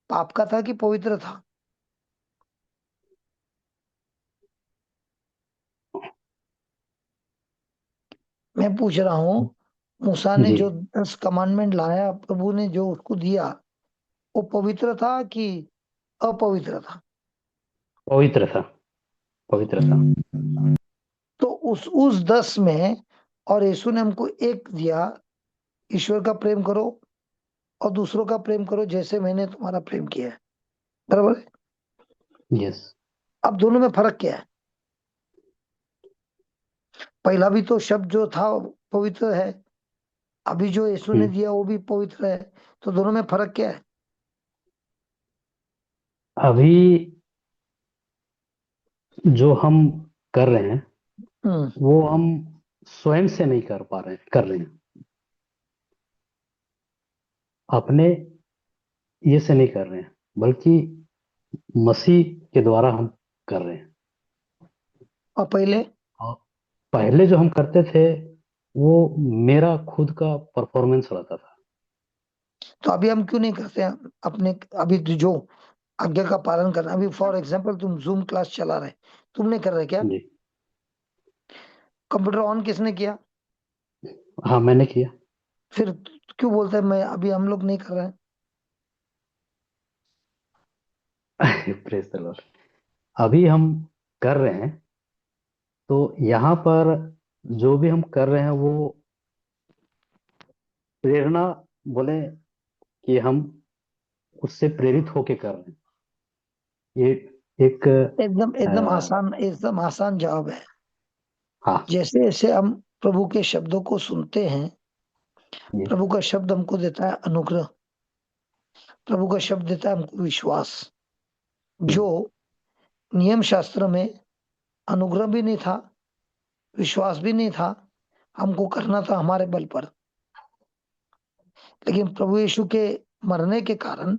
पाप का था कि पवित्र था? मैं पूछ रहा हूँ, मूसा ने जी। जो 10 कमांडमेंट लाया, प्रभु ने जो उसको दिया, वो पवित्र था कि अपवित्र था? पवित्र था। पवित्र था। तो उस 10 में और यीशु ने हमको एक दिया, ईश्वर का प्रेम करो और दूसरों का प्रेम करो जैसे मैंने तुम्हारा प्रेम किया है। बराबर है? यस। अब दोनों में फर्क क्या है? पहला भी तो शब्द जो था पवित्र है, अभी जो यीशु ने दिया वो भी पवित्र है। तो दोनों में फर्क क्या है? अभी जो हम कर रहे हैं हम्म। वो हम स्वयं से नहीं कर रहे हैं। अपने ये से नहीं कर रहे हैं बल्कि मसीह के द्वारा हम कर रहे हैं। और पहले? और पहले जो हम करते थे वो मेरा खुद का परफॉर्मेंस रहता था। तो अभी हम क्यों नहीं करते हैं अपने? अभी तो जो आज्ञा का पालन करना, अभी फॉर एग्जाम्पल तुम जूम क्लास चला रहे, तुम नहीं कर रहे क्या? जी। कंप्यूटर ऑन किसने किया? हाँ मैंने किया। फिर क्यों बोलते हैं मैं अभी हम लोग नहीं कर रहे हैं? Praise the Lord. अभी हम कर रहे हैं तो यहाँ पर जो भी हम कर रहे हैं वो प्रेरणा बोले कि हम उससे प्रेरित होके कर रहे हैं। ये एक एकदम एकदम अ, आसान, एकदम आसान जवाब है। हाँ। जैसे जैसे हम प्रभु के शब्दों को सुनते हैं Yes. प्रभु का शब्द हमको देता है अनुग्रह, प्रभु का शब्द देता है हमको विश्वास। जो नियम शास्त्र में अनुग्रह भी नहीं था, विश्वास भी नहीं था, हमको करना था हमारे बल पर, लेकिन प्रभु यीशु के मरने के कारण,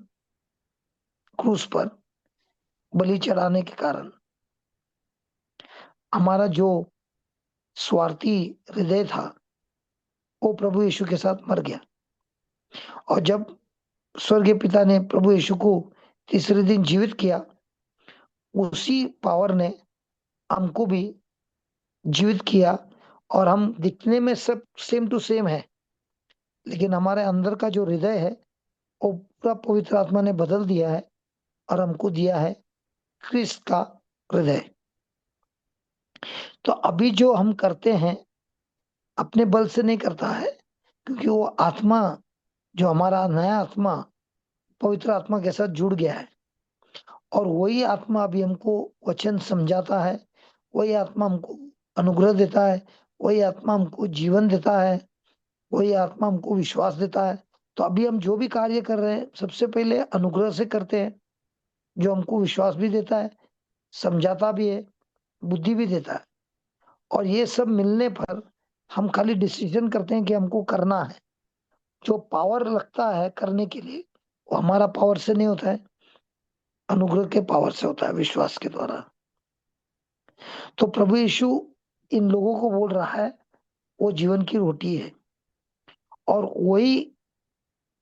क्रूस पर बलि चढ़ाने के कारण हमारा जो स्वार्थी हृदय था वो प्रभु यीशु के साथ मर गया। और जब स्वर्गीय पिता ने प्रभु यीशु को तीसरे दिन जीवित किया, उसी पावर ने हमको भी जीवित किया। और हम दिखने में सब सेम टू सेम है, लेकिन हमारे अंदर का जो हृदय है वो पूरा पवित्र आत्मा ने बदल दिया है और हमको दिया है क्रिस्त का हृदय। तो अभी जो हम करते हैं अपने बल से नहीं करता है, क्योंकि वो आत्मा, जो हमारा नया आत्मा पवित्र आत्मा के साथ जुड़ गया है, और वही आत्मा अभी हमको वचन समझाता है, वही आत्मा हमको अनुग्रह देता है, वही आत्मा हमको जीवन देता है, वही आत्मा हमको विश्वास देता है। तो अभी हम जो भी कार्य कर रहे हैं सबसे पहले अनुग्रह से करते हैं, जो हमको विश्वास भी देता है, समझाता भी है, बुद्धि भी देता है। और ये सब मिलने पर हम खाली डिसीजन करते हैं कि हमको करना है। जो पावर लगता है करने के लिए वो हमारा पावर से नहीं होता है, अनुग्रह के पावर से होता है, विश्वास के द्वारा। तो प्रभु यीशु इन लोगों को बोल रहा है वो जीवन की रोटी है, और वही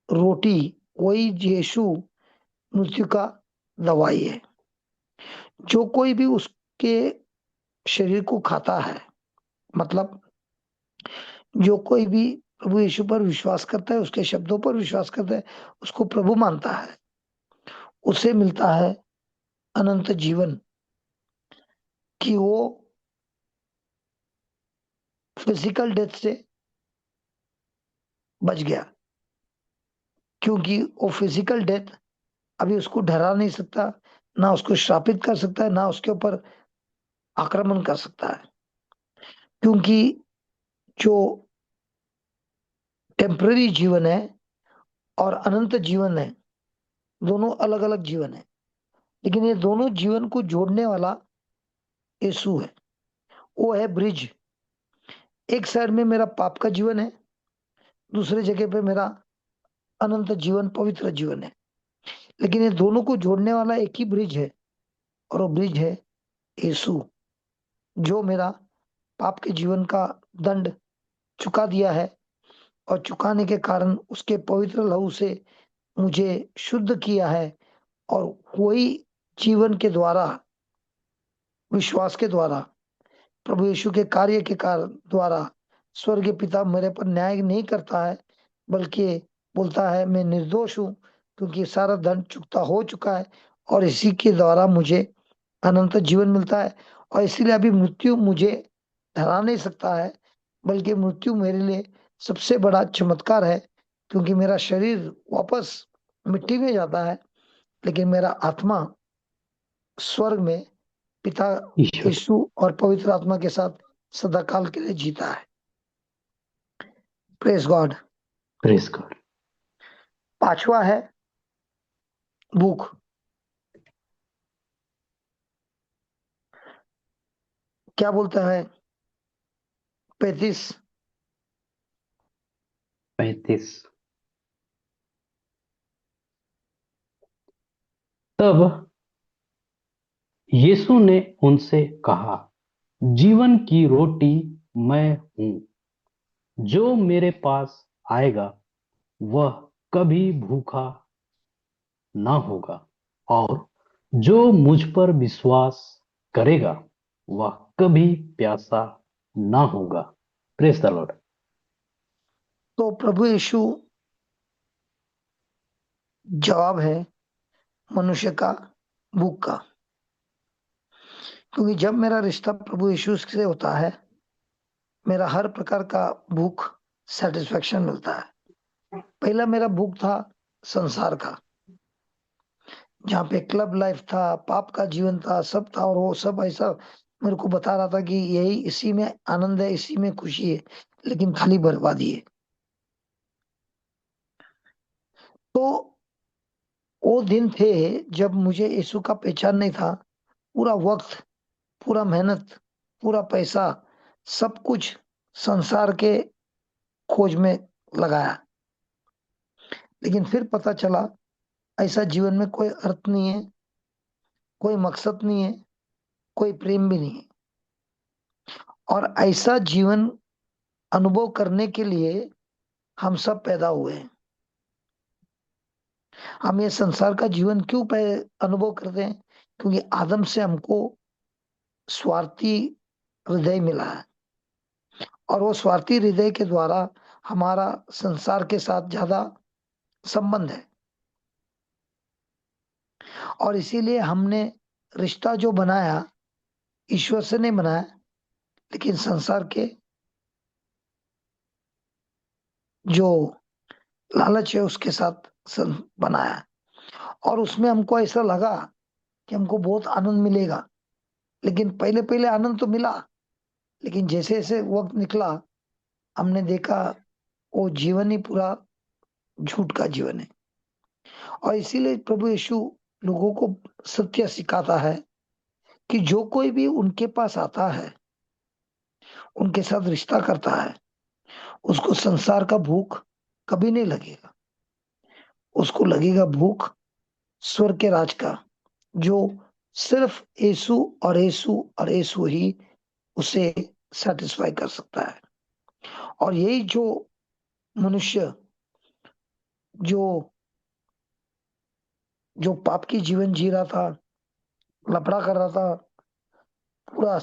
रोटी, वही यीशु मृत्यु का दवाई है। जो कोई भी उसके शरीर को खाता है, मतलब जो कोई भी प्रभु यीशु पर विश्वास करता है, उसके शब्दों पर विश्वास करता है, उसको प्रभु मानता है, उसे मिलता है अनंत जीवन। कि वो फिजिकल डेथ से बच गया, क्योंकि वो फिजिकल डेथ अभी उसको डरा नहीं सकता, ना उसको श्रापित कर सकता है, ना उसके ऊपर आक्रमण कर सकता है। क्योंकि जो टेम्पररी जीवन है और अनंत जीवन है, दोनों अलग अलग जीवन है, लेकिन ये दोनों जीवन को जोड़ने वाला यीशु है। वो है ब्रिज। एक साइड में मेरा पाप का जीवन है, दूसरे जगह पे मेरा अनंत जीवन, पवित्र जीवन है, लेकिन ये दोनों को जोड़ने वाला एक ही ब्रिज है, और वो ब्रिज है यीशु, जो मेरा पाप के जीवन का दंड चुका दिया है, और चुकाने के कारण उसके पवित्र लहू से मुझे शुद्ध किया है। और वही जीवन के द्वारा, विश्वास के द्वारा, प्रभु यीशु के कार्य के कारण द्वारा स्वर्गीय पिता मेरे पर न्याय नहीं करता है, बल्कि बोलता है मैं निर्दोष हूं, क्योंकि सारा दंड चुकता हो चुका है, और इसी के द्वारा मुझे अनंत जीवन मिलता है। और इसीलिए अभी मृत्यु मुझे हरा नहीं सकता है, बल्कि मृत्यु मेरे लिए सबसे बड़ा चमत्कार है, क्योंकि मेरा शरीर वापस मिट्टी में जाता है, लेकिन मेरा आत्मा स्वर्ग में पिता ईश्वर। यीशु और पवित्र आत्मा के साथ सदाकाल के लिए जीता है। Praise God. Praise God. पांचवा है भूख। क्या बोलता है 35? 35। तब यीशु ने उनसे कहा, जीवन की रोटी मैं हूं, जो मेरे पास आएगा वह कभी भूखा ना होगा, और जो मुझ पर विश्वास करेगा वह कभी प्यासा ना होगा। Praise the Lord. तो प्रभु यीशु जवाब है मनुष्य का भूख का, क्योंकि जब मेरा रिश्ता प्रभु यीशु से होता है, मेरा हर प्रकार का भूख सेटिस्फेक्शन मिलता है। पहला मेरा भूख था संसार का, जहाँ पे क्लब लाइफ था, पाप का जीवन था, सब था, और वो सब ऐसा मेरे को बता रहा था कि यही, इसी में आनंद है, इसी में खुशी है, लेकिन खाली बर्बादी है। तो वो दिन थे जब मुझे यीशु का पहचान नहीं था। पूरा वक्त, पूरा मेहनत, पूरा पैसा, सब कुछ संसार के खोज में लगाया, लेकिन फिर पता चला ऐसा जीवन में कोई अर्थ नहीं है, कोई मकसद नहीं है, कोई प्रेम भी नहीं है। और ऐसा जीवन अनुभव करने के लिए हम सब पैदा हुए हैं। हम ये संसार का जीवन क्यों अनुभव करते हैं? क्योंकि आदम से हमको स्वार्थी हृदय मिला है, और वो स्वार्थी हृदय के द्वारा हमारा संसार के साथ ज्यादा संबंध है। और इसीलिए हमने रिश्ता जो बनाया ईश्वर से नहीं बनाया, लेकिन संसार के जो लालच है उसके साथ बनाया। और उसमें हमको ऐसा लगा कि हमको बहुत आनंद मिलेगा, लेकिन पहले पहले आनंद तो मिला, लेकिन जैसे जैसे वक्त निकला हमने देखा वो जीवन ही पूरा झूठ का जीवन है। और इसीलिए प्रभु यीशु लोगों को सत्य सिखाता है कि जो कोई भी उनके पास आता है, उनके साथ रिश्ता करता है, उसको संसार का भूख कभी नहीं लगेगा। उसको लगेगा भूख स्वर्ग के राज का, जो सिर्फ यीशु और यीशु और यीशु ही उसे सेटिस्फाई कर सकता है। और यही जो मनुष्य जो जो पाप की जीवन जी रहा था, लफड़ा कर रहा था, पूरा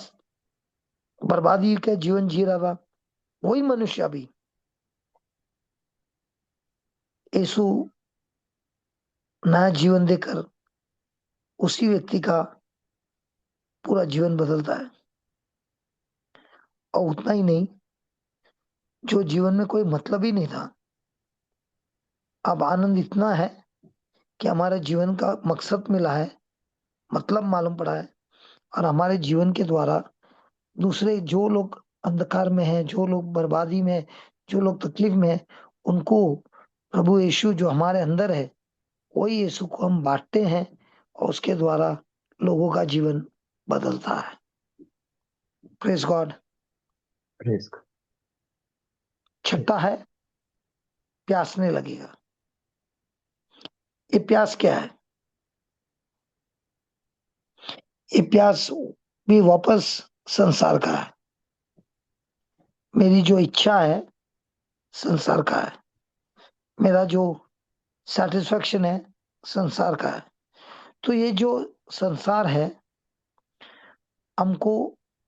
बर्बादी का जीवन जी रहा था, वही मनुष्य अभी यीशु नया जीवन देकर उसी व्यक्ति का पूरा जीवन बदलता है। और उतना ही नहीं, जो जीवन में कोई मतलब ही नहीं था, अब आनंद इतना है कि हमारे जीवन का मकसद मिला है, मतलब मालूम पड़ा है। और हमारे जीवन के द्वारा दूसरे जो लोग अंधकार में हैं, जो लोग बर्बादी में हैं, जो लोग तकलीफ में हैं, उनको प्रभु यीशु जो हमारे अंदर है, वही यीशु को हम बांटते हैं, और उसके द्वारा लोगों का जीवन बदलता है। Praise God. Praise God. छठा है प्यासने लगेगा। ये प्यास क्या है? ये प्यास भी वापस संसार का है। मेरी जो इच्छा है संसार का है, मेरा जो सेटिस्फेक्शन है संसार का है। तो ये जो संसार है हमको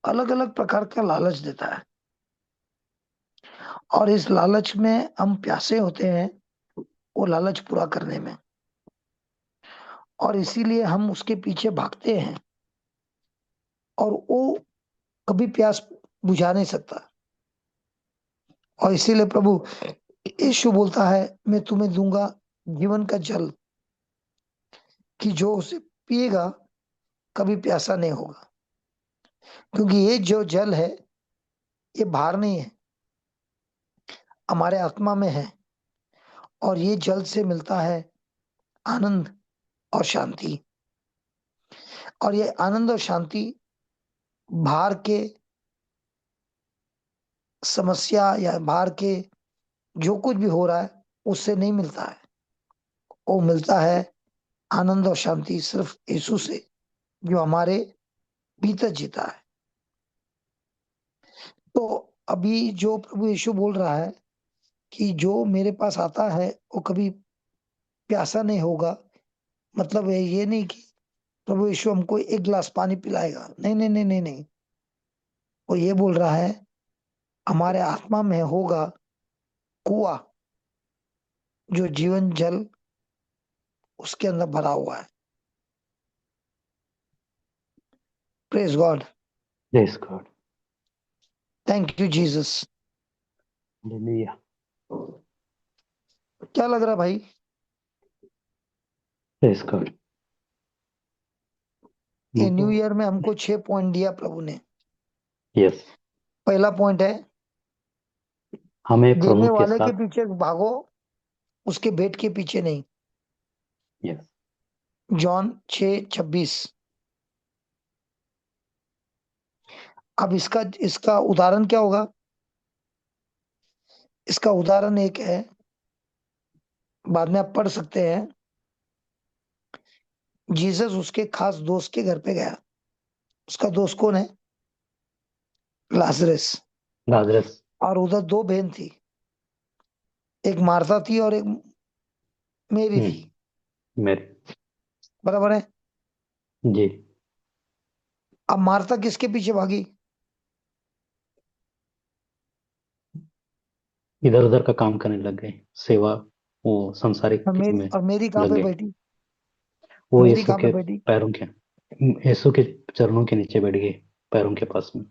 अलग अलग प्रकार का लालच देता है, और इस लालच में हम प्यासे होते हैं वो लालच पूरा करने में, और इसीलिए हम उसके पीछे भागते हैं, और वो कभी प्यास बुझा नहीं सकता। और इसीलिए प्रभु यीशु बोलता है, मैं तुम्हें दूंगा जीवन का जल, कि जो उसे पिएगा कभी प्यासा नहीं होगा। क्योंकि ये जो जल है ये बाहर नहीं है, हमारे आत्मा में है, और ये जल से मिलता है आनंद और शांति। और ये आनंद और शांति बाहर के समस्या या बाहर के जो कुछ भी हो रहा है उससे नहीं मिलता है। वो मिलता है आनंद और शांति सिर्फ यीशु से, जो हमारे भीतर जीता है। तो अभी जो प्रभु यीशु बोल रहा है कि जो मेरे पास आता है वो कभी प्यासा नहीं होगा, मतलब है ये नहीं कि प्रभु यीशु हमको एक गिलास पानी पिलाएगा, नहीं नहीं नहीं नहीं नहीं। वो ये बोल रहा है हमारे आत्मा में होगा कुआं, जो जीवन जल उसके अंदर भरा हुआ है। Praise God. Praise God. Thank you Jesus. Hallelujah. क्या लग रहा है भाई? Praise God. ये न्यू ईयर में हमको 6 पॉइंट दिया प्रभु ने। यस, पहला पॉइंट है हमें प्रभु देने के वाले के साथ, पीछे भागो, उसके भेंट के पीछे नहीं। यस। जॉन 6:26। अब इसका इसका उदाहरण क्या होगा? इसका उदाहरण एक है, बाद में आप पढ़ सकते हैं। जीसस उसके खास दोस्त के घर पे गया। उसका दोस्त कौन है? लाजरस। लाजरस। और उधर दो बहन थी, एक मार्था थी और एक मेरी थी। मेरे। बराबर है। जी। अब मार्था किसके पीछे भागी? इधर उधर का काम करने लग गए, सेवा, वो सांसारिक में और मेरी कहाँ लग पे गए। बैठी? वो मेरी यीशु कहाँ पे के बैठी? पैरों के, यीशु के चरणों के नीचे बैठ गए, पैरों के पास में।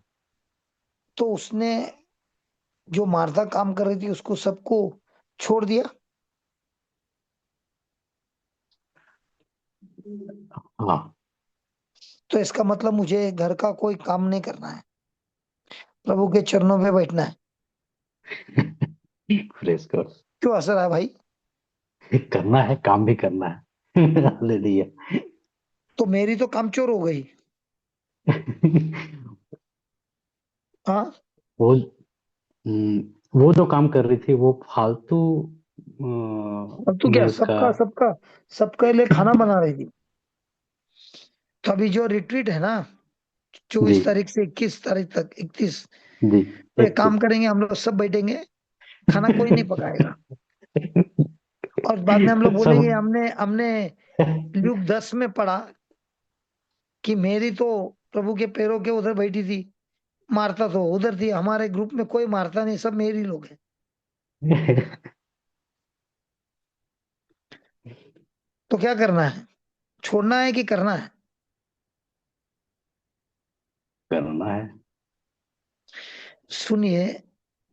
तो उसने, जो मार्था काम कर रही थी, उसको सबको छोड़ दिया। हाँ। तो इसका मतलब मुझे घर का कोई काम नहीं करना है, प्रभु के चरणों पे बैठना है। प्रेस कर। क्यों असर है भाई? करना है, काम भी करना है। हालेलुया। तो मेरी तो कामचोर हो गई। हाँ। वो वो जो काम कर रही थी वो फालतू अब तू क्या में उसका। सबका सबका सबके लिए खाना बना रही थी? तो अभी जो रिट्रीट है ना, जी। 24 तारीख से 21 तारीख तक, 31, जी। तो एक एक काम करेंगे, हम लोग सब बैठेंगे, खाना कोई नहीं पकाएगा। और बाद में हम लोग बोलेंगे, सब। हमने हमने लूक 10 में पढ़ा कि मेरी तो प्रभु के पैरों के उधर बैठी थी, मारता तो उधर थी। हमारे ग्रुप में कोई मारता नहीं, सब मेरी लोग हैं। तो क्या करना है? छोड़ना है कि करना है? करना है। सुनिए,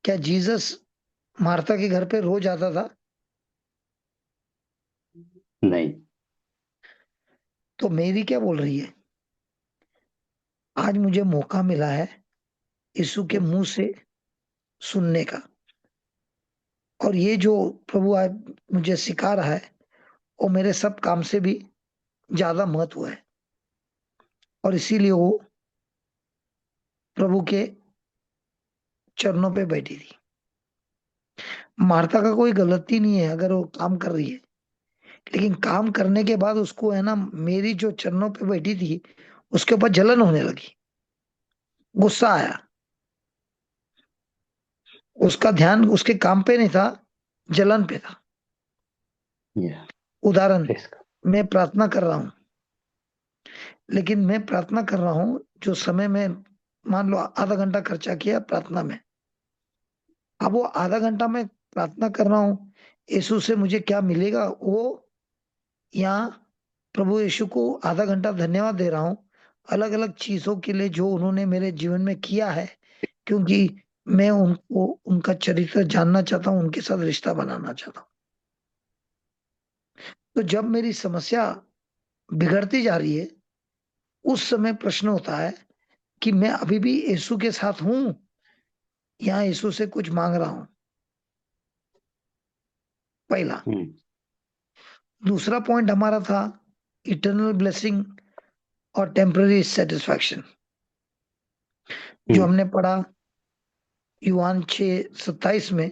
क्या जीसस मार्था के घर पे रोज आता था? नहीं। तो मेरी क्या बोल रही है? आज मुझे मौका मिला है यीशु के मुंह से सुनने का, और ये जो प्रभु आज मुझे सिखा रहा है, वो मेरे सब काम से भी ज्यादा महत्व है। और इसीलिए वो प्रभु के चरणों पे बैठी थी। मार्था का कोई गलती नहीं है अगर वो काम कर रही है, लेकिन काम करने के बाद उसको है ना, मेरी जो चरणों पे बैठी थी, उसके ऊपर जलन होने लगी, गुस्सा आया। उसका ध्यान उसके काम पे नहीं था, जलन पे था। या। उदाहरण, प्रेस कर। मैं प्रार्थना कर रहा हूं, लेकिन मैं प्रार्थना कर रहा हूं, जो समय में मान लो आधा घंटा खर्चा किया प्रार्थना में, अब वो आधा घंटा मैं प्रार्थना कर रहा हूं, यीशु से मुझे क्या मिलेगा वो, या प्रभु यीशु को आधा घंटा धन्यवाद दे रहा हूं अलग अलग चीजों के लिए जो उन्होंने मेरे जीवन में किया है, क्योंकि मैं उनको, उनका चरित्र जानना चाहता हूं, उनके साथ रिश्ता बनाना चाहता हूं। तो जब मेरी समस्या बिगड़ती जा रही है, उस समय प्रश्न होता है कि मैं अभी भी यीशु के साथ हूं या यीशु से कुछ मांग रहा हूं। पहला। हम्म। दूसरा पॉइंट हमारा था इटर्नल ब्लेसिंग और टेम्पररी सेटिस्फैक्शन, जो हम्म। हमने पढ़ा यूहान 6:27 में।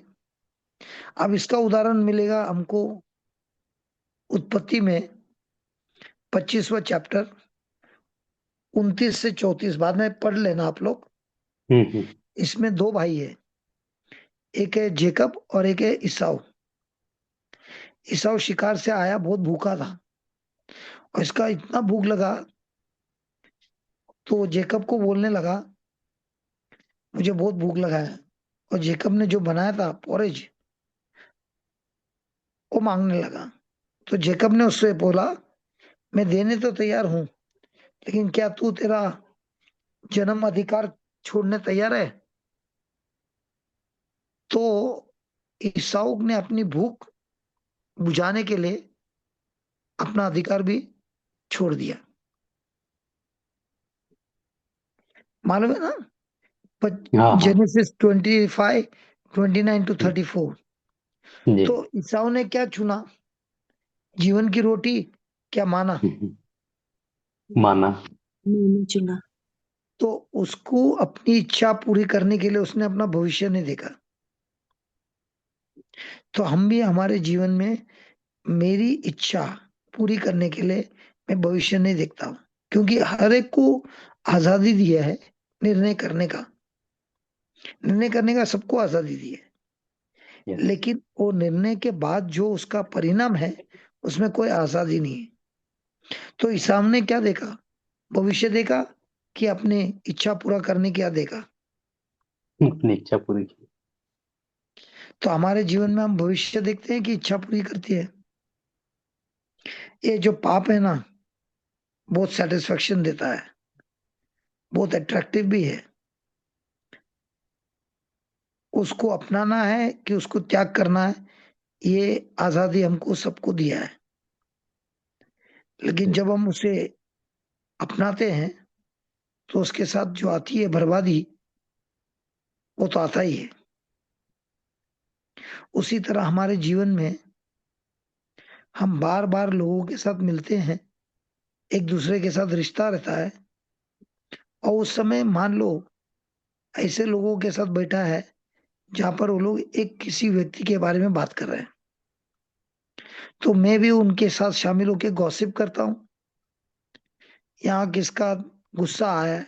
अब इसका उदाहरण मिलेगा हमको उत्पत्ति में 25वां चैप्टर 29 से 34, बाद में पढ़ लेना आप लोग। हम्म। इसमें दो भाई है, एक है जेकब और एक है ईसाऊ। ईसाऊ शिकार से आया, बहुत भूखा था, और इसका इतना भूख लगा, तो जेकब को बोलने लगा, मुझे बहुत भूख लगा है। और जेकब ने जो बनाया था पोरेज, वो मांगने लगा। तो जेकब ने उससे बोला, मैं देने तो तैयार हूं, लेकिन क्या तू तेरा जन्म अधिकार छोड़ने तैयार है? तो ईसाऊ ने अपनी भूख बुझाने के लिए अपना अधिकार भी छोड़ दिया। मालूम है ना? हाँ हाँ। Genesis 25, 29 to 34। जी। तो ईसाऊ ने क्या चुना? जीवन की रोटी क्या माना? माना। मैंने चुना। तो उसको अपनी इच्छा पूरी करने के लिए उसने अपना भविष्य नहीं देखा। तो हम भी हमारे जीवन में मेरी इच्छा पूरी करने के लिए मैं भविष्य नहीं देखता हूं, क्योंकि हर एक को आजादी दिया है निर्णय करने का। निर्णय करने का सबको आजादी दी है, यस। लेकिन वो निर्णय के बाद जो उसका परिणाम है उसमें कोई आजादी नहीं है। तो ईसाम ने क्या देखा? भविष्य देखा कि अपने इच्छा पूरा करने क्या देखा? अपनी इच्छा पूरी की। तो हमारे जीवन में हम भविष्य देखते हैं कि इच्छा पूरी करती है? ये जो पाप है ना, बहुत सेटिस्फेक्शन देता है, बहुत अट्रैक्टिव भी है। उसको अपनाना है कि उसको त्याग करना है, ये आजादी हमको सबको दिया है। लेकिन जब हम उसे अपनाते हैं तो उसके साथ जो आती है बर्बादी, वो तो आता ही है। उसी तरह हमारे जीवन में हम बार बार लोगों के साथ मिलते हैं, एक दूसरे के साथ रिश्ता रहता है, और उस समय मान लो ऐसे लोगों के साथ बैठा है जहां पर वो लोग एक किसी व्यक्ति के बारे में बात कर रहे हैं, तो मैं भी उनके साथ शामिल होकर गॉसिप करता हूँ। यहाँ किसका गुस्सा आया है,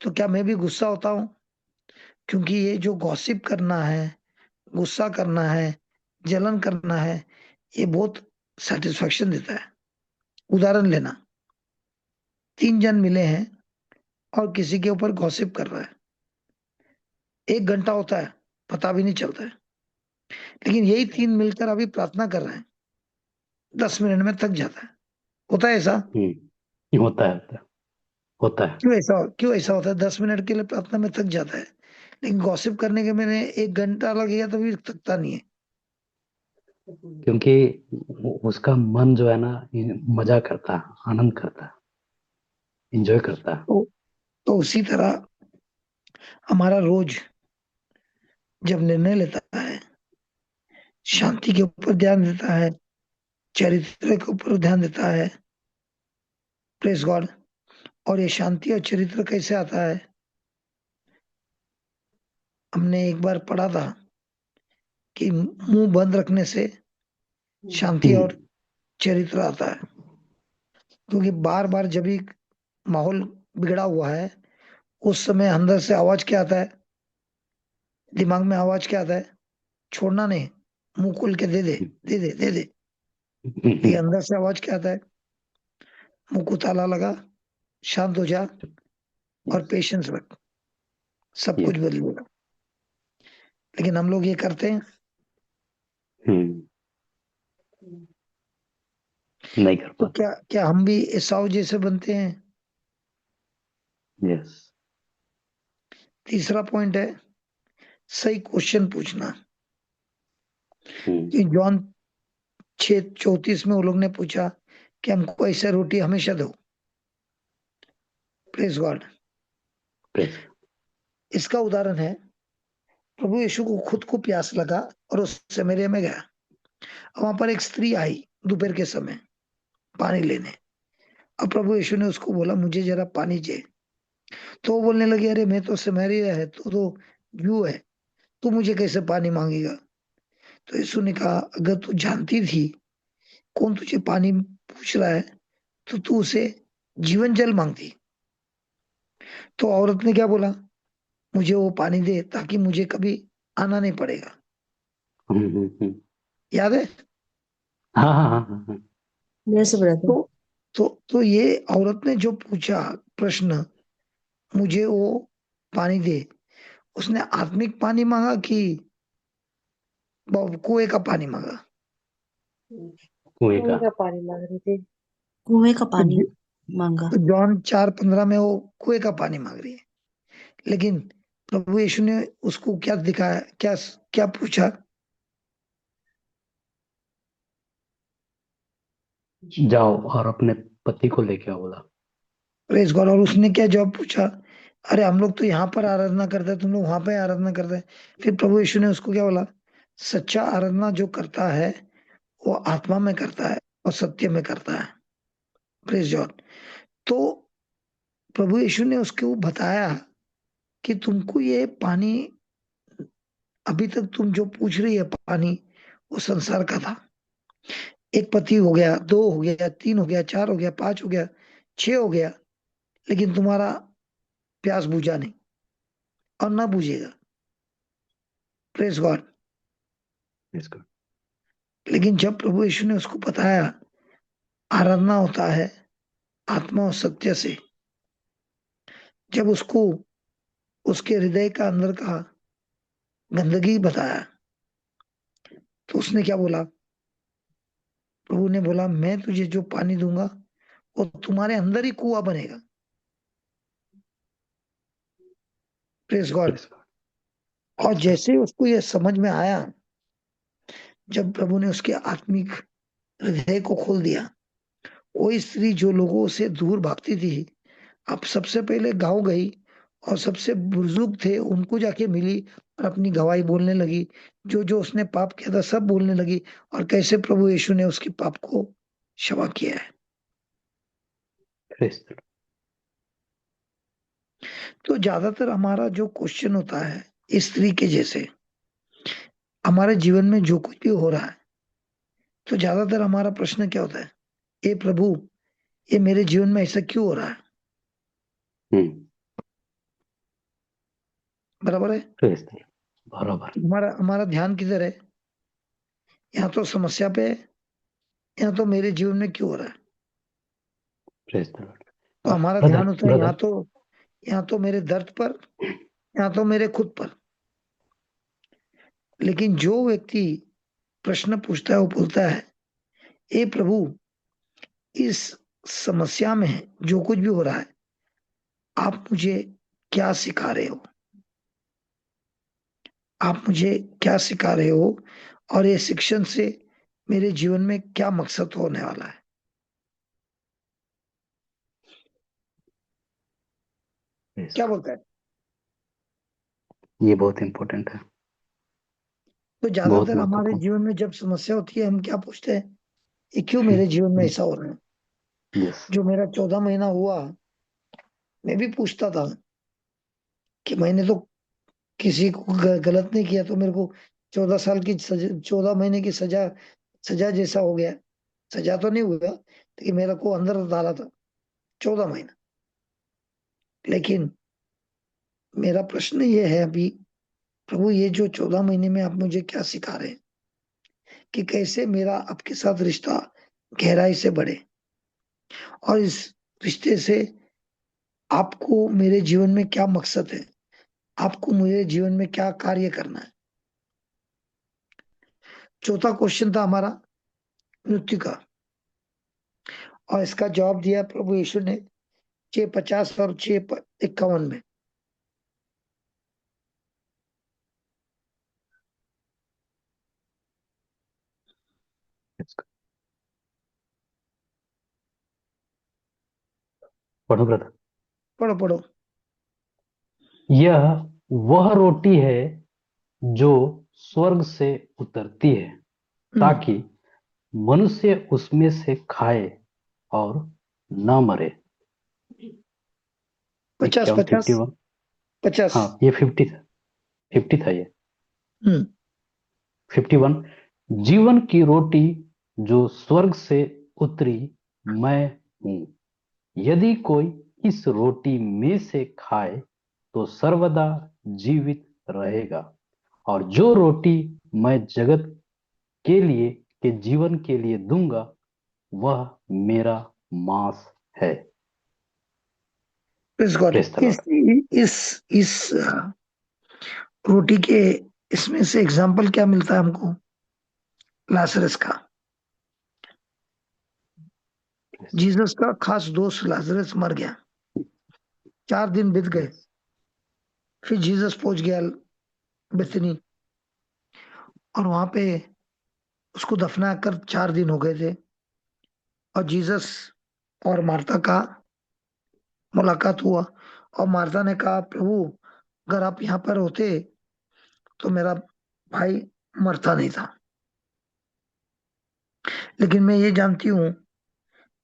तो क्या मैं भी गुस्सा होता हूँ? क्योंकि ये जो गॉसिप करना है, गुस्सा करना है, जलन करना है, ये बहुत सेटिस्फेक्शन देता है। उदाहरण लेना, 3 जन मिले हैं और किसी के ऊपर गॉसिप कर रहा है, 1 घंटा होता है, पता भी नहीं चलता है। लेकिन यही 3 मिलकर अभी प्रार्थना कर रहे हैं, 10 मिनट में थक जाता है। होता है ऐसा? होता है, होता है, होता है। क्यों ऐसा होता है? 10 मिनट के लिए प्रार्थना में थक जाता है, लेकिन गॉसिप करने के मैंने 1 घंटा लगेगा तो भी थकता नहीं है। क्योंकि उसका मन जो है ना, मजा करता है, आनंद करता है, एंजॉय करता है। तो उसी तरह हमारा रोज जब निर्णय लेता है, शांति के ऊपर ध्यान देता है, चरित्र के ऊपर ध्यान देता है, प्रेस गॉड। और ये शांति और चरित्र कैसे आता है? हमने एक बार पढ़ा था कि मुंह बंद रखने से शांति और हम्म, चरित्र आता है। क्योंकि बार बार जब भी माहौल बिगड़ा हुआ है, उस समय अंदर से आवाज क्या आता है? दिमाग में आवाज क्या आता है? छोड़ना नहीं, मुंह खोल के दे दे, दे दे, दे दे। लेकिन अंदर से आवाज क्या आता है? मुंह को ताला लगा, शांत हो जा और यस, पेशेंस रख, सब कुछ यस। बदलेगा। लेकिन हम लोग ये करते हैं? हम्म, नहीं कर तो पाते। क्या क्या हम भी एसाव जैसे बनते हैं? यस। तीसरा पॉइंट है सही क्वेश्चन पूछना। हम्म, कि जॉन 6:34 में वो लोग ने पूछा कि हमको ऐसे रोटी हमेशा दो। Praise God. प्रेस। इसका उदाहरण है, प्रभु यीशु को खुद को प्यास लगा और उस समरिया में गया। वहां पर एक स्त्री आई दोपहर के समय पानी लेने। अब प्रभु यीशु ने उसको बोला मुझे जरा पानी चाहिए। तो वो बोलने लगी अरे मैं तो समरिया है, तू तो जू है, तू मुझे कैसे पानी मांगेगा? तो यीशु ने कहा अगर तू जानती थी कौन तुझे पानी पूछ रहा है तो तू उसे जीवन जल मांगती। तो औरत ने क्या बोला? मुझे वो पानी दे ताकि मुझे कभी आना नहीं पड़ेगा। याद है? हाँ, हाँ, हाँ, हाँ, हाँ। Yes brother. तो तो ये औरत ने जो पूछा प्रश्न, मुझे वो पानी दे, उसने आत्मिक पानी मांगा कि कुएं का पानी मांगा? कुएं का। कुएं का पानी मांग रही थी। कुएं का तो, पानी मांगा। तो जॉन 4:15 में वो कुएं का पानी मांग रही है। लेकिन प्रभु यीशु ने उसको क्या दिखाया, क्या क्या पूछा? जाओ और अपने पति को लेके आओ, बोला। Praise God. और उसने क्या जवाब पूछा? अरे हम लोग तो यहाँ पर आराधना करते हैं, तुम लोग वहां पे आराधना करते हैं। फिर प्रभु यीशु ने उसको क्या बोला? सच्चा आराधना जो करता है वो आत्मा में करता है और सत्य में करता है। Praise God. तो प्रभु यीशु ने उसको बताया कि तुमको ये पानी, अभी तक तुम जो पूछ रही है पानी, वो संसार का था। एक पति हो गया, दो हो गया, तीन हो गया, चार हो गया, पांच हो गया, छह हो गया, लेकिन तुम्हारा प्यास बुझा नहीं और ना बुझेगा। Praise God. Praise God. लेकिन जब प्रभु यीशु ने उसको बताया आराधना होता है आत्मा और सत्य से, जब उसको उसके हृदय का अंदर का गंदगी बताया, तो उसने क्या बोला? प्रभु ने बोला, मैं तुझे जो पानी दूंगा वो तुम्हारे अंदर ही कुआं बनेगा। Praise God. Praise God. और जैसे उसको ये समझ में आया, जब प्रभु ने उसके आत्मिक हृदय को खोल दिया, वो स्त्री जो लोगों से दूर भागती थी, अब सबसे पहले गांव गई और सबसे बुजुर्ग थे उनको जाके मिली और अपनी गवाही बोलने लगी। जो जो उसने पाप किया था सब बोलने लगी, और कैसे प्रभु यीशु ने उसके पाप को क्षमा किया है। Praise the Lord. तो ज्यादातर हमारा जो क्वेश्चन होता है, इस स्त्री के जैसे हमारे जीवन में जो कुछ भी हो रहा है, तो ज्यादातर हमारा प्रश्न क्या होता है? ए प्रभु, ये मेरे जीवन में ऐसा क्यों हो रहा है? हम्म, बराबर है। Praise the Lord. बराबर. हमारा हमारा ध्यान किधर है? या तो समस्या पे है, या तो मेरे जीवन में क्यों हो रहा है। Praise the Lord. तो हमारा ध्यान ब्रदर होता है ब्रदर यहाँ तो मेरे दर्द पर, या तो मेरे खुद पर। लेकिन जो व्यक्ति प्रश्न पूछता है वो बोलता है, ए प्रभु, इस समस्या में जो कुछ भी हो रहा है, आप मुझे क्या सिखा रहे हो? आप मुझे क्या सिखा रहे हो? और ये शिक्षण से मेरे जीवन में क्या मकसद होने वाला है? Praise क्या God. बोलता है? ये बहुत इंपॉर्टेंट है, तो बहुत ज्यादातर हमारे महत्वपूर्ण. जीवन में जब समस्या होती है, हम क्या पूछते हैं? ये क्यों मेरे जीवन में ऐसा हो रहा है? यस. जो मेरा 14 महीना हुआ, मैं भी पूछता था कि मैंने तो किसी को गलत नहीं किया, तो मेरे को 14 साल की सजा, 14 महीने की सजा सजा जैसा हो गया। सजा तो नहीं हुआ, लेकिन मेरे को अंदर डाला था 14 महीना। लेकिन मेरा प्रश्न ये है अभी, प्रभु, ये जो 14 महीने में आप मुझे क्या सिखा रहे हैं कि कैसे मेरा आपके साथ रिश्ता गहराई से बढ़े, और इस रिश्ते से आपको मेरे जीवन में क्या मकसद है, आपको मेरे जीवन में क्या कार्य करना है। चौथा क्वेश्चन था हमारा मृत्यु का, और इसका जवाब दिया प्रभु यीशु ने 6:50 और 6:51 में। पढ़ो ब्रदर. पढ़ो पढ़ो। यह वह रोटी है जो स्वर्ग से उतरती है, ताकि मनुष्य उसमें से खाए और न मरे. ये 50 क्या 50 51? 50। हाँ, ये 50 था. 50 था ये. हम्म 51. जीवन की रोटी जो स्वर्ग से उतरी मैं हूं. यदि कोई इस रोटी में से खाए तो सर्वदा जीवित रहेगा, और जो रोटी मैं जगत के लिए के जीवन के लिए दूंगा वह मेरा मांस है. Praise God. प्रेज द इस लॉर्ड. इस इस रोटी के इसमें से एग्जाम्पल क्या मिलता है हमको? लाजरस का। जीसस का खास दोस्त लाजरस मर गया, 4 दिन बीत गए, फिर जीसस पहुंच गया बेथनी, और वहां पे उसको दफना कर 4 दिन हो गए थे। और जीसस और मार्था का मुलाकात हुआ, और मार्था ने कहा, प्रभु, अगर आप यहाँ पर होते तो मेरा भाई मरता नहीं था। लेकिन मैं ये जानती हूँ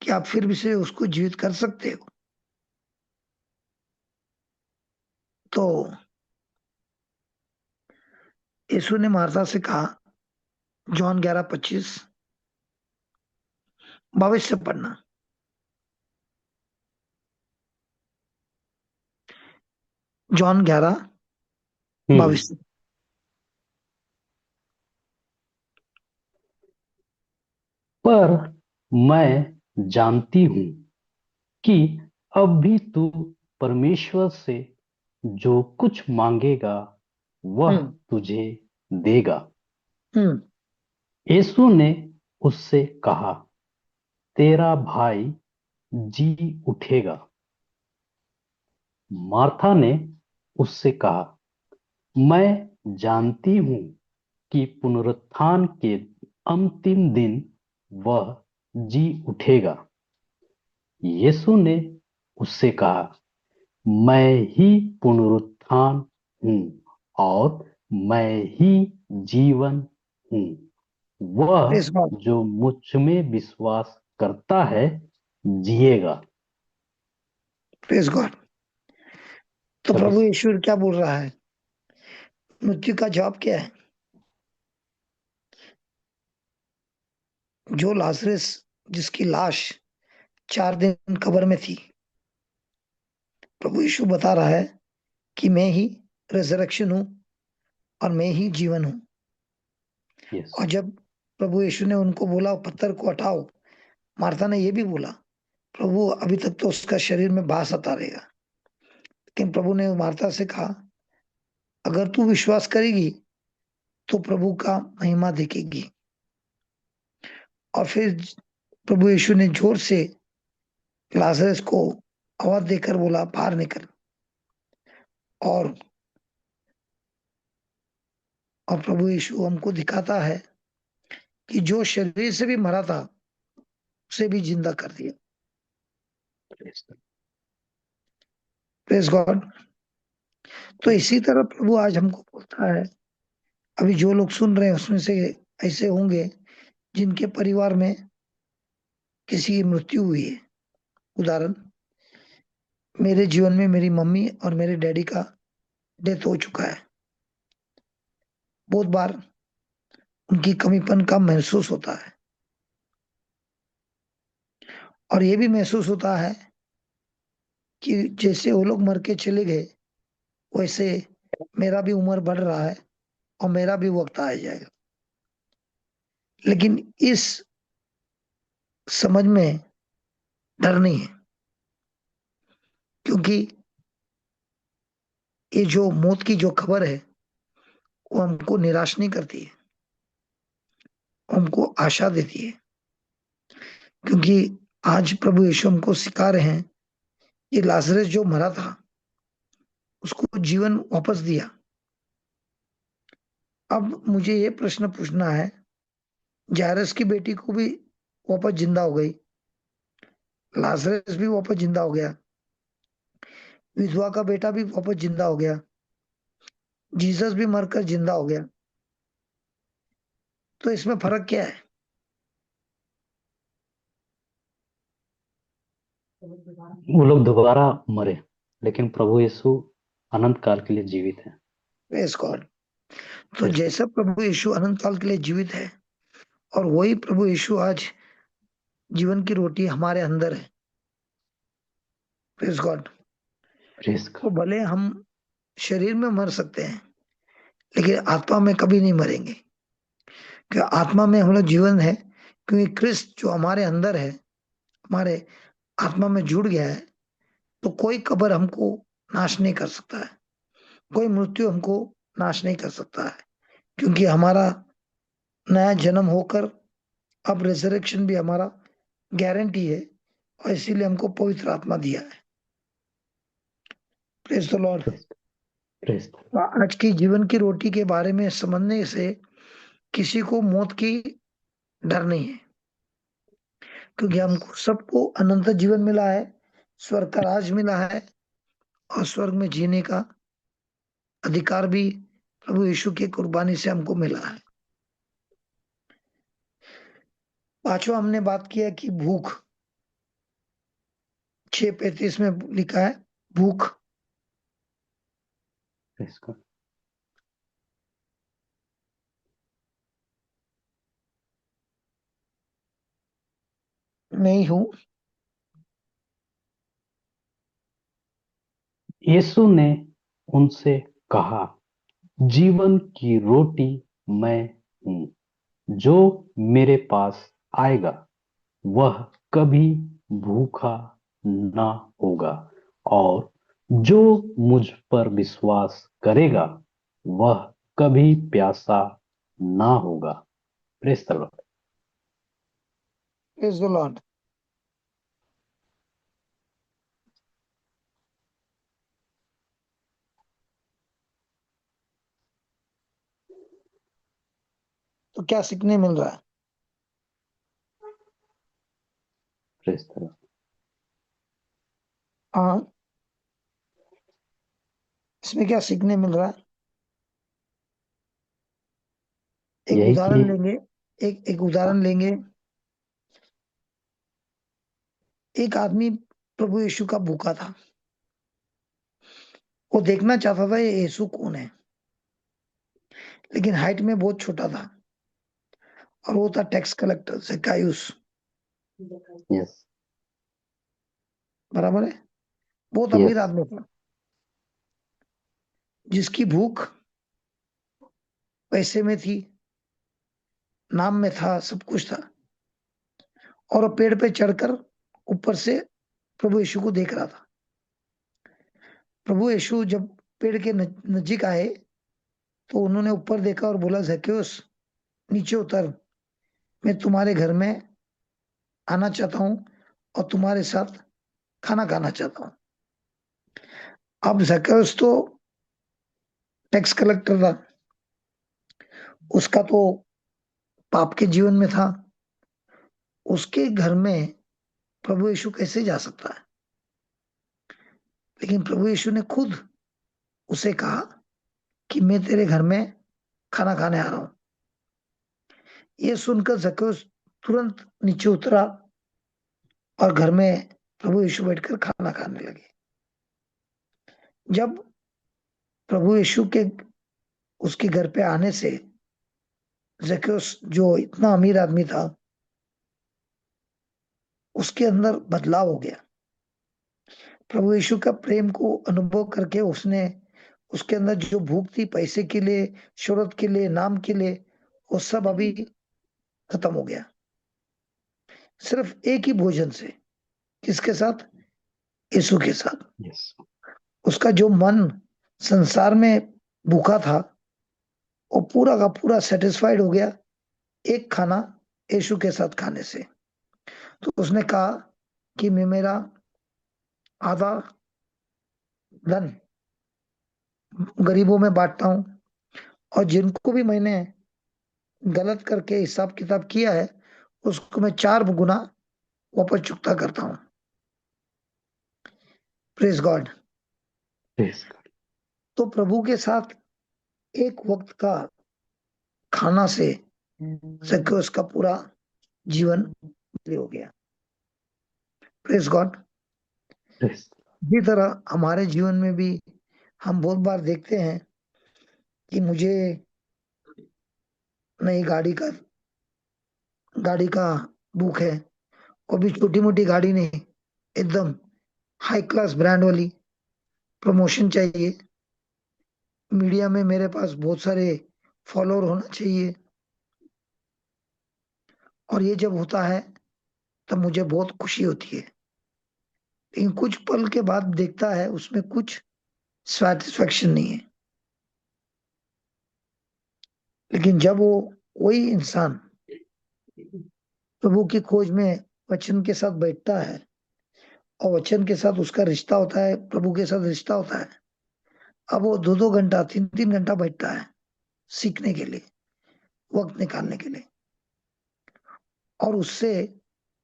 कि आप फिर भी से उसको जीवित कर सकते हो। तो यीशु ने मार्था से कहा, जॉन 11:25, भविष्य पढ़ना। जॉन 11:22। पर मैं जानती हूं कि अब भी तू परमेश्वर से जो कुछ मांगेगा वह हम्म तुझे देगा। हम्म यीशु ने उससे कहा, तेरा भाई जी उठेगा। मार्था ने उससे कहा, मैं जानती हूं कि पुनरुत्थान के अंतिम दिन वह जी उठेगा। यीशु ने उससे कहा, मैं ही पुनरुत्थान हूं और मैं ही जीवन हूं। वह प्रेज गॉड। जो मुझ में विश्वास करता है जिएगा। Praise God. तो चलो। प्रभु यीशु क्या बोल रहा है? मृत्यु का जवाब क्या है? जो लाजरस, जिसकी लाश 4 दिन कब्र में थी, प्रभु यीशु बता रहा है कि मैं ही रिजरेक्शन हूं और मैं ही जीवन हूं। यस। और जब प्रभु यीशु ने उनको बोला पत्थर को हटाओ, मार्था ने यह भी बोला, प्रभु अभी तक तो उसका शरीर में बास आता रहेगा। लेकिन प्रभु ने मार्था से कहा, अगर तू विश्वास करेगी तो प्रभु का महिमा देखेगी। और फिर प्रभु यीशु ने जोर से लाजरस को आवाज देकर बोला, बाहर निकल। और और प्रभु यीशु हमको दिखाता है कि जो शरीर से भी मरा था उसे भी जिंदा कर दिया। Praise God. तो इसी तरह प्रभु आज हमको बोलता है, अभी जो लोग सुन रहे हैं उसमें से ऐसे होंगे जिनके परिवार में किसी की मृत्यु हुई है। उदाहरण, मेरे जीवन में मेरी मम्मी और मेरे डैडी का डेथ हो चुका है। बहुत बार उनकी कमीपन का महसूस होता है और ये भी महसूस होता है कि जैसे वो लोग मर के चले गए वैसे मेरा भी उम्र बढ़ रहा है और मेरा भी वक्त आ जाएगा। लेकिन इस समझ में डर नहीं है, क्योंकि ये जो मौत की जो खबर है वो हमको निराश नहीं करती है, हमको आशा देती है। क्योंकि आज प्रभु यीशु हमको सिखा रहे हैं कि लाजरस जो मरा था उसको जीवन वापस दिया। अब मुझे ये प्रश्न पूछना है, जायरस की बेटी को भी वापस जिंदा हो गई, लाजरस भी वापस जिंदा हो गया, विधवा का बेटा भी वापस जिंदा हो गया, जीसस भी मरकर जिंदा हो गया। तो इसमें फर्क क्या है? वो लोग दोबारा मरे, लेकिन प्रभु यीशु अनंत काल के लिए जीवित है। Praise God. तो Praise God. जैसा प्रभु यीशु अनंत काल के लिए जीवित है और वही प्रभु यीशु आज जीवन की रोटी हमारे अंदर है। Praise God. Praise तो God. भले हम शरीर में मर सकते हैं लेकिन आत्मा में कभी नहीं मरेंगे, क्योंकि आत्मा में हम लोग जीवन है, क्योंकि क्रिस्त जो हमारे अंदर है, हमारे आत्मा में जुड़ गया है। तो कोई कब्र हमको नाश नहीं कर सकता है, कोई मृत्यु हमको नाश नहीं कर सकता है, क्योंकि हमारा नया जन्म होकर अब रिजरेक्शन भी हमारा गारंटी है और इसीलिए हमको पवित्र आत्मा दिया है। Praise the Lord. Praise God. Praise God. आज की जीवन की रोटी के बारे में समझने से किसी को मौत की डर नहीं है, क्योंकि हमको सबको अनंत जीवन मिला है, स्वर्ग का राज मिला है और स्वर्ग में जीने का अधिकार भी प्रभु यीशु की कुर्बानी से हमको मिला है। पांचवा हमने बात किया कि भूख। 6:35 में लिखा है भूख। Praise God. नहीं हूँ। यीशु ने उनसे कहा, जीवन की रोटी मैं हूँ। जो मेरे पास आएगा वह कभी भूखा ना होगा, और जो मुझ पर विश्वास करेगा वह कभी प्यासा ना होगा। Praise the Lord. Praise the Lord. तो क्या सीखने मिल रहा है? Praise the Lord. हाँ, इसमें क्या सीखने मिल रहा है? एक यही कि उदाहरण लेंगे। एक उदाहरण लेंगे। एक आदमी प्रभु यीशु का भूखा था। वो देखना चाहता था ये यीशु कौन है, लेकिन हाइट में बहुत छोटा था, और वो था टैक्स कलेक्टर ज़क्कैयुस। यस बराबर है। बहुत अमीर यस आदमी था, जिसकी भूख पैसे में थी, नाम में था, सब कुछ था। और वो पेड़ पे चढ़कर ऊपर से प्रभु यीशु को देख रहा था। प्रभु यीशु जब पेड़ के नजदीक आए तो उन्होंने ऊपर देखा और बोला, ज़क्कैयुस नीचे उतर, मैं तुम्हारे घर में आना चाहता हूँ और तुम्हारे साथ खाना खाना चाहता हूँ। अब ज़क्कैयुस तो टैक्स कलेक्टर था, उसका तो पाप के जीवन में था। उसके घर में प्रभु यीशु कैसे जा सकता है? लेकिन प्रभु यीशु ने खुद उसे कहा कि मैं तेरे घर में खाना खाने आ रहा हूं। ये सुनकर ज़क्कैयुस तुरंत नीचे उतरा और घर में प्रभु यीशु बैठकर खाना खाने लगे। जब प्रभु यीशु के उसके घर पे आने से ज़क्कैयुस जो इतना अमीर आदमी था, उसके अंदर बदलाव हो गया। प्रभु यीशु का प्रेम को अनुभव करके उसने उसके अंदर जो भूख थी पैसे के लिए, शोहरत के लिए, नाम के लिए, वो सब अभी खत्म हो गया। सिर्फ एक ही भोजन से। किसके साथ? यीशु के साथ। यस उसका जो मन संसार में भूखा था, वो पूरा का पूरा सेटिस्फाइड हो गया एक खाना यीशु के साथ खाने से। तो उसने कहा कि मैं मेरा आधा धन गरीबों में बांटता हूं, और जिनको भी मैंने गलत करके हिसाब किताब किया है उसको मैं 4 गुना वापस चुकता करता हूं। Praise God. Praise God. तो प्रभु के साथ एक वक्त का खाना से ज़क्कैयुस का पूरा जीवन बदल हो गया। Praise God. प्रेज इसी तरह हमारे जीवन में भी हम बहुत बार देखते हैं कि मुझे नई गाड़ी का भूख है। वो भी छोटी मोटी गाड़ी नहीं, एकदम हाई क्लास ब्रांड वाली। प्रमोशन चाहिए, मीडिया में मेरे पास बहुत सारे फॉलोअर होना चाहिए। और ये जब होता है तब मुझे बहुत खुशी होती है, लेकिन कुछ पल के बाद देखता है उसमें कुछ सेटिस्फेक्शन नहीं है। लेकिन जब वो वही इंसान प्रभु की खोज में वचन के साथ बैठता है, और वचन के साथ उसका रिश्ता होता है, प्रभु के साथ रिश्ता होता है, अब वो 2-2 घंटा 3-3 घंटा बैठता है सीखने के लिए, वक्त निकालने के लिए। और उससे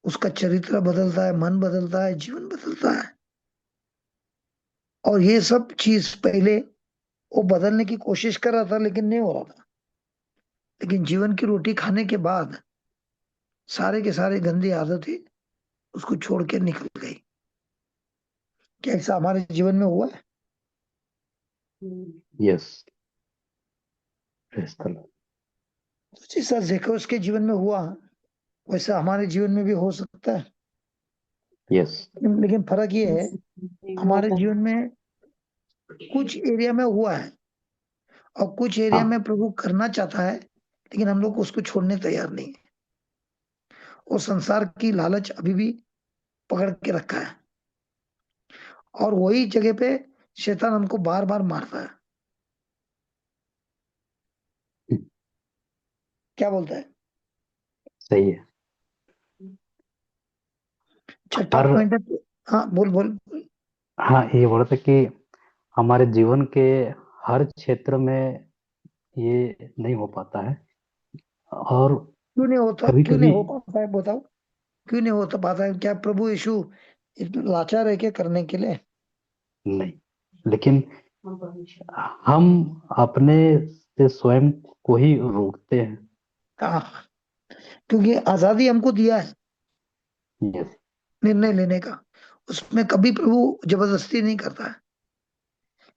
उसका चरित्र बदलता है, मन बदलता है, जीवन बदलता है। और ये सब चीज पहले वो बदलने की कोशिश कर रहा था लेकिन नहीं हो रहा था। लेकिन जीवन की रोटी खाने के बाद सारे के सारे गंदी आदतें उसको छोड़ के निकल गई। क्या ऐसा हमारे जीवन में हुआ है? Yes, praise the Lord. तो जैसा जैकेउस के जीवन में हुआ वैसा हमारे जीवन में भी हो सकता है। यस, लेकिन फर्क ये है, हमारे होता है। जीवन में कुछ एरिया में हुआ है और कुछ एरिया हाँ, में प्रभु करना चाहता है, लेकिन हम लोग उसको छोड़ने तैयार नहीं है। वो संसार की लालच अभी भी पकड़ के रखा है और वही जगह पे शैतान हमको बार बार मारता है। क्या बोलता है? सही है। छठा हर पॉइंट है। हाँ, बोल बोल। हाँ, ये बोल रहे थे कि हमारे जीवन के हर क्षेत्र में ये नहीं हो पाता है, और क्यों नहीं होता, कभी क्यों नहीं कभी हो पाता है बताओ? क्यों नहीं होता पाता है? क्या प्रभु यीशु लाचार है क्या करने के लिए? नहीं, लेकिन हम अपने से स्वयं को ही रोकते हैं। हाँ, क्योंकि आजादी हमको दिया है यस, निर्णय लेने का, उसमें कभी प्रभु जबरदस्ती नहीं करता है।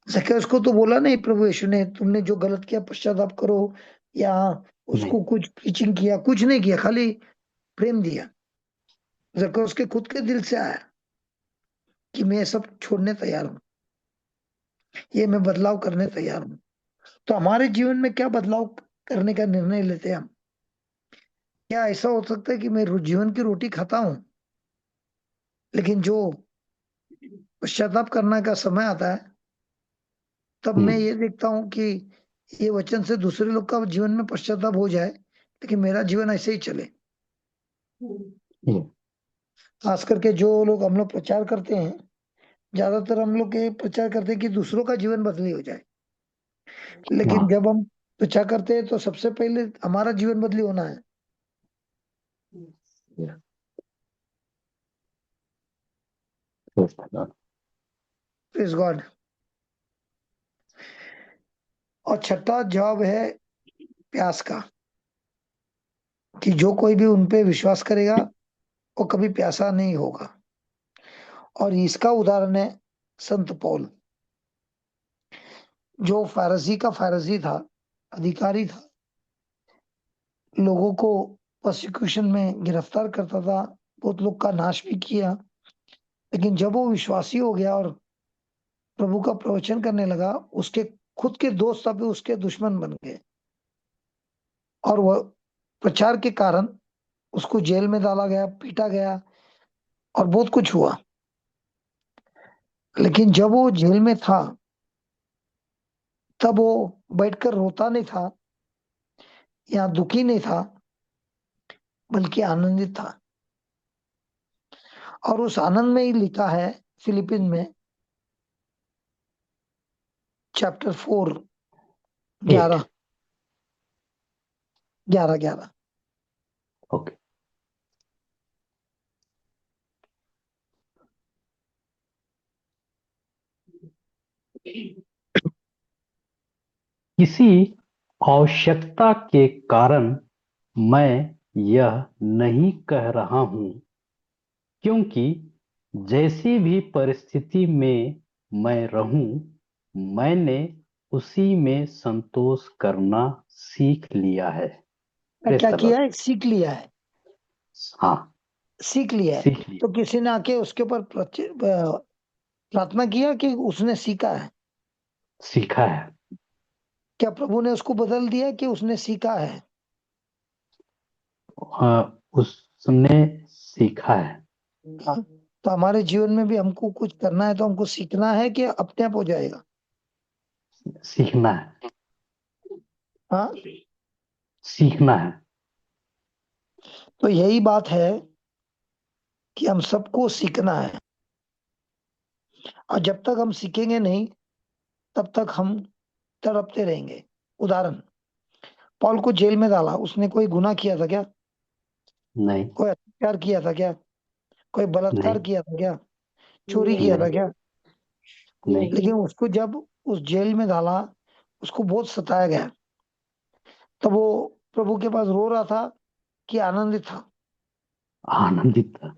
जक्कैस को तो बोला नहीं प्रभु यीशु ने, तुमने जो गलत किया पश्चाताप करो, या नहीं, उसको कुछ प्रीचिंग किया, कुछ नहीं किया, खाली प्रेम दिया। जक्कैस के खुद के दिल से आया कि मैं सब छोड़ने तैयार हूँ, ये मैं बदलाव करने तैयार हूँ। तो हमारे जीवन में क्या बदलाव करने का निर्णय लेते हैं हम? क्या ऐसा हो सकता है कि मैं जीवन की रोटी खाता हूँ, लेकिन जो पश्चाताप करने का समय आता है तब मैं ये देखता हूँ कि ये वचन से दूसरे लोग का जीवन में पश्चाताप हो जाए, लेकिन मेरा जीवन ऐसे ही चले। ये, खास करके जो लोग हम लोग प्रचार करते हैं, ज्यादातर हम लोग ये प्रचार करते हैं कि दूसरों का जीवन बदली हो जाए, लेकिन हाँ, जब हम प्रचार करते हैं तो सबसे पहले हमारा जीवन बदली होना है। Yes, praise the Lord. Praise God. और छठा जवाब है प्यास का, कि जो कोई भी उन पे विश्वास करेगा वो कभी प्यासा नहीं होगा। और इसका उदाहरण है संत पौल, जो फारसी का फारसी था, अधिकारी था, लोगों को प्रोसिक्यूशन में गिरफ्तार करता था, बहुत लोग का नाश भी किया। लेकिन जब वो विश्वासी हो गया और प्रभु का प्रवचन करने लगा, उसके खुद के दोस्त अभी उसके दुश्मन बन गए, और वह प्रचार के कारण उसको जेल में डाला गया, पीटा गया और बहुत कुछ हुआ। लेकिन जब वो जेल में था तब वो बैठकर रोता नहीं था या दुखी नहीं था, बल्कि आनंदित था। और उस आनंद में ही लिखा है फिलिपिन में चैप्टर 4 8। 11, 11, 11। ओके। किसी आवश्यकता के कारण मैं यह नहीं कह रहा हूं, क्योंकि जैसी भी परिस्थिति में मैं रहूं, मैंने उसी में संतोष करना सीख लिया है। प्रेज क्या द किया लॉर्ड। है? सीख लिया है। हाँ, सीख लिया है। सीख लिया। तो किसी ने आके उसके ऊपर प्रार्थना किया कि उसने सीखा है? सीखा है। क्या प्रभु ने उसको बदल दिया कि उसने सीखा है? उसने सीखा है। हाँ। तो हमारे जीवन में भी हमको कुछ करना है तो हमको सीखना है कि अपने आप हो जाएगा? सीखना है। हाँ। सीखना है। तो यही बात है कि हम सबको सीखना है, और जब तक हम सीखेंगे नहीं तब तक हम तड़पते रहेंगे। उदाहरण, पॉल को जेल में डाला, उसने कोई गुनाह किया था क्या? नहीं, कोई अत्याचार किया था क्या? कोई बलात्कार नहीं, किया था क्या? चोरी किया था नहीं, क्या? नहीं। लेकिन उसको जब उस जेल में डाला, उसको बहुत सताया गया, तब वो प्रभु के पास रो रहा था कि आनंदित था? आनंदित था।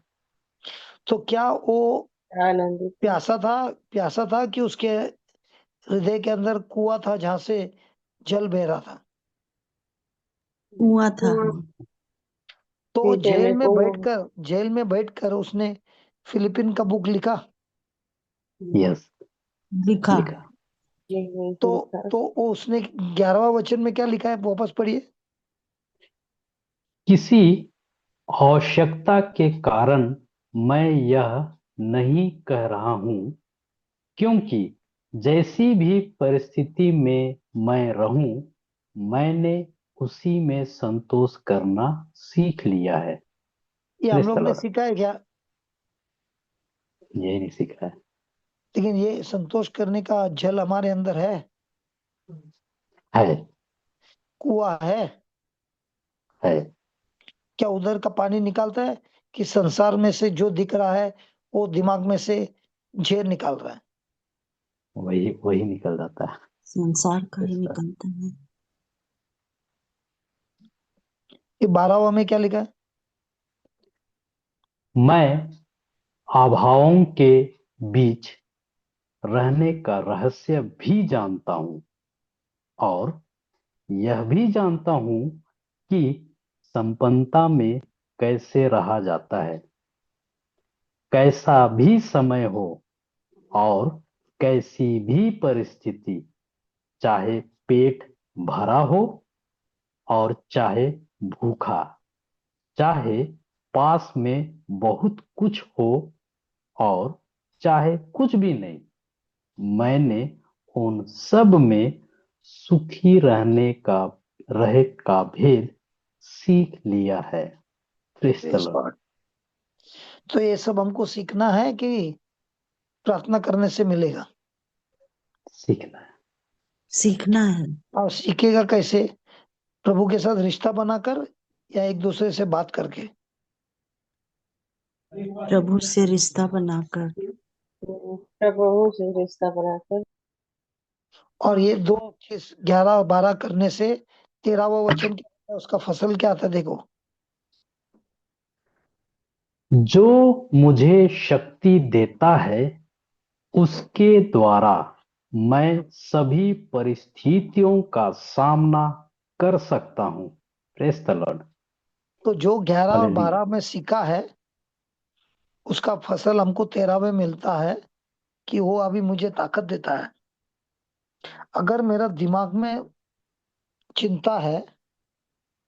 तो क्या वो आनंदित। प्यासा था कि उसके हृदय के अंदर कुआं था जहां से जल बह रहा था। कुआं था। तो भी देने को जेल में बैठकर उसने फिलिपिन का बुक लिखा। यस, लिखा। लिखा। तो लिखा। वो उसने 11वां वचन में क्या लिखा है, वापस पढ़िए। किसी आवश्यकता के कारण मैं यह नहीं कह रहा हूं, क्योंकि जैसी भी परिस्थिति में मैं रहूं, मैंने उसी में संतोष करना सीख लिया है। ये हम प्रेज द लोग ने लॉर्ड। सीखा है क्या? यही नहीं सीखा है। लेकिन ये संतोष करने का जल हमारे अंदर है, है। कुआं है। है। क्या उधर का पानी निकालता है कि संसार में से जो दिख रहा है वो दिमाग में से झेर निकाल रहा है? वही वही निकल जाता है। संसार का ही प्रेज द लॉर्ड। निकलता है। ये 12वां में क्या लिखा है? मैं अभावों के बीच रहने का रहस्य भी जानता हूं, और यह भी जानता हूं कि संपन्नता में कैसे रहा जाता है, कैसा भी समय हो और कैसी भी परिस्थिति, चाहे पेट भरा हो और चाहे भूखा, चाहे पास में बहुत कुछ हो और चाहे कुछ भी नहीं, मैंने उन सब में सुखी रहे का भेद सीख लिया है। Praise the Praise Lord. God। तो ये सब हमको सीखना है कि प्रार्थना करने से मिलेगा? सीखना है। सीखना है। और सीखेगा कैसे? प्रभु के साथ रिश्ता बनाकर या एक दूसरे से बात करके? प्रभु से रिश्ता बनाकर। प्रभु से रिश्ता बनाकर। और ये दो चीज 11 और 12 करने से 13वां वचन क्या है, उसका फसल क्या आता है, देखो। जो मुझे शक्ति देता है, उसके द्वारा मैं सभी परिस्थितियों का सामना कर सकता हूँ। Praise the Lord. तो जो 11 और हालेलुया। 12 में सीखा है उसका फसल हमको 13 में मिलता है, कि वो अभी मुझे ताकत देता है। अगर मेरा दिमाग में चिंता है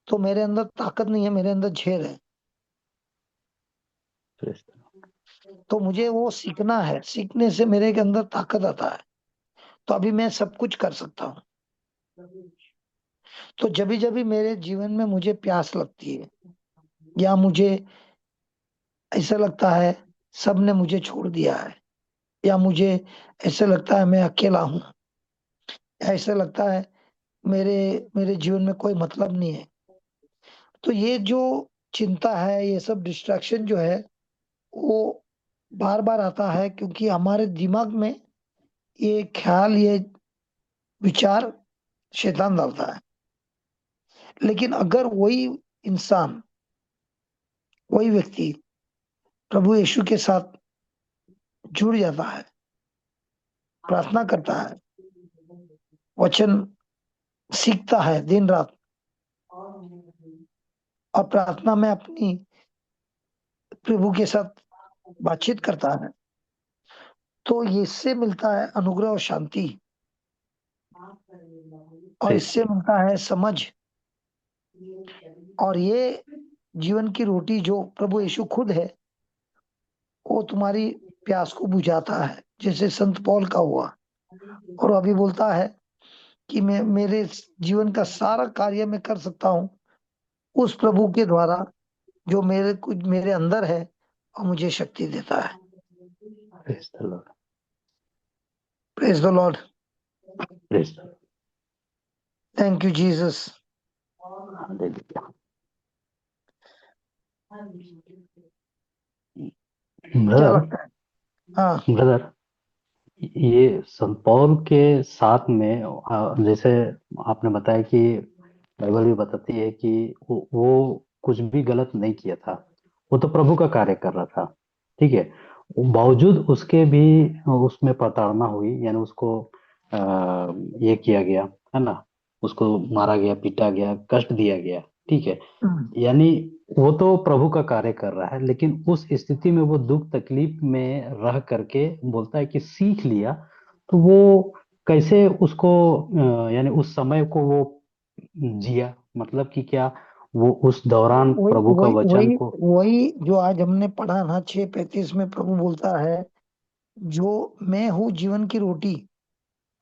तो मेरे अंदर ताकत नहीं है, मेरे अंदर झेर है। प्रेज द तो मुझे वो सीखना है, सीखने से मेरे के अंदर ताकत आता है। तो अभी मैं सब कुछ कर सकता हूँ। तो जब भी मेरे जीवन में मुझे प्यास लगती है, या मुझे ऐसा लगता है सबने मुझे छोड़ दिया है, या मुझे ऐसा लगता है मैं अकेला हूँ, ऐसा लगता है मेरे मेरे जीवन में कोई मतलब नहीं है, तो ये जो चिंता है, ये सब डिस्ट्रैक्शन जो है, वो बार बार आता है क्योंकि हमारे दिमाग में ये ख्याल, ये विचार शैतान डालता है। लेकिन अगर वही इंसान, वही व्यक्ति प्रभु यीशु के साथ जुड़ जाता है, प्रार्थना करता है, वचन सीखता है दिन रात, और प्रार्थना में अपनी प्रभु के साथ बातचीत करता है, तो इससे मिलता है अनुग्रह और शांति, और प्रेज इससे मिलता है समझ। और ये जीवन की रोटी जो प्रभु यीशु खुद है, वो तुम्हारी प्यास को बुझाता है, जैसे संत पौल का हुआ। और अभी बोलता है कि मैं मेरे जीवन का सारा कार्य मैं कर सकता हूँ उस प्रभु के द्वारा जो मेरे अंदर है और मुझे शक्ति देता है। Praise the Lord. Praise the Lord. Praise the Lord. Thank you Jesus. Hallelujah. क्या ब्रदर, लगता है? हाँ। ब्रदर, ये संत पौल के साथ में जैसे आपने बताया कि बाइबल भी बताती है कि वो कुछ भी गलत नहीं किया था। वो तो प्रभु का कार्य कर रहा था। ठीक है। बावजूद उसके भी उसमें प्रताड़ना हुई, यानी उसको आ, ये किया गया, है ना, उसको मारा गया, पीटा गया, कष्ट दिया गया। ठीक है, हम्म। यानी वो तो प्रभु का कार्य कर रहा है, लेकिन उस स्थिति में वो दुख तकलीफ में रह करके बोलता है कि सीख लिया। तो वो कैसे उसको यानी उस समय को वो जिया, मतलब कि क्या वो उस दौरान वही प्रभु का वही वचन वही को। वही जो आज हमने पढ़ा ना, 6:35 में प्रभु बोलता है, जो मैं हूँ जीवन की रोटी।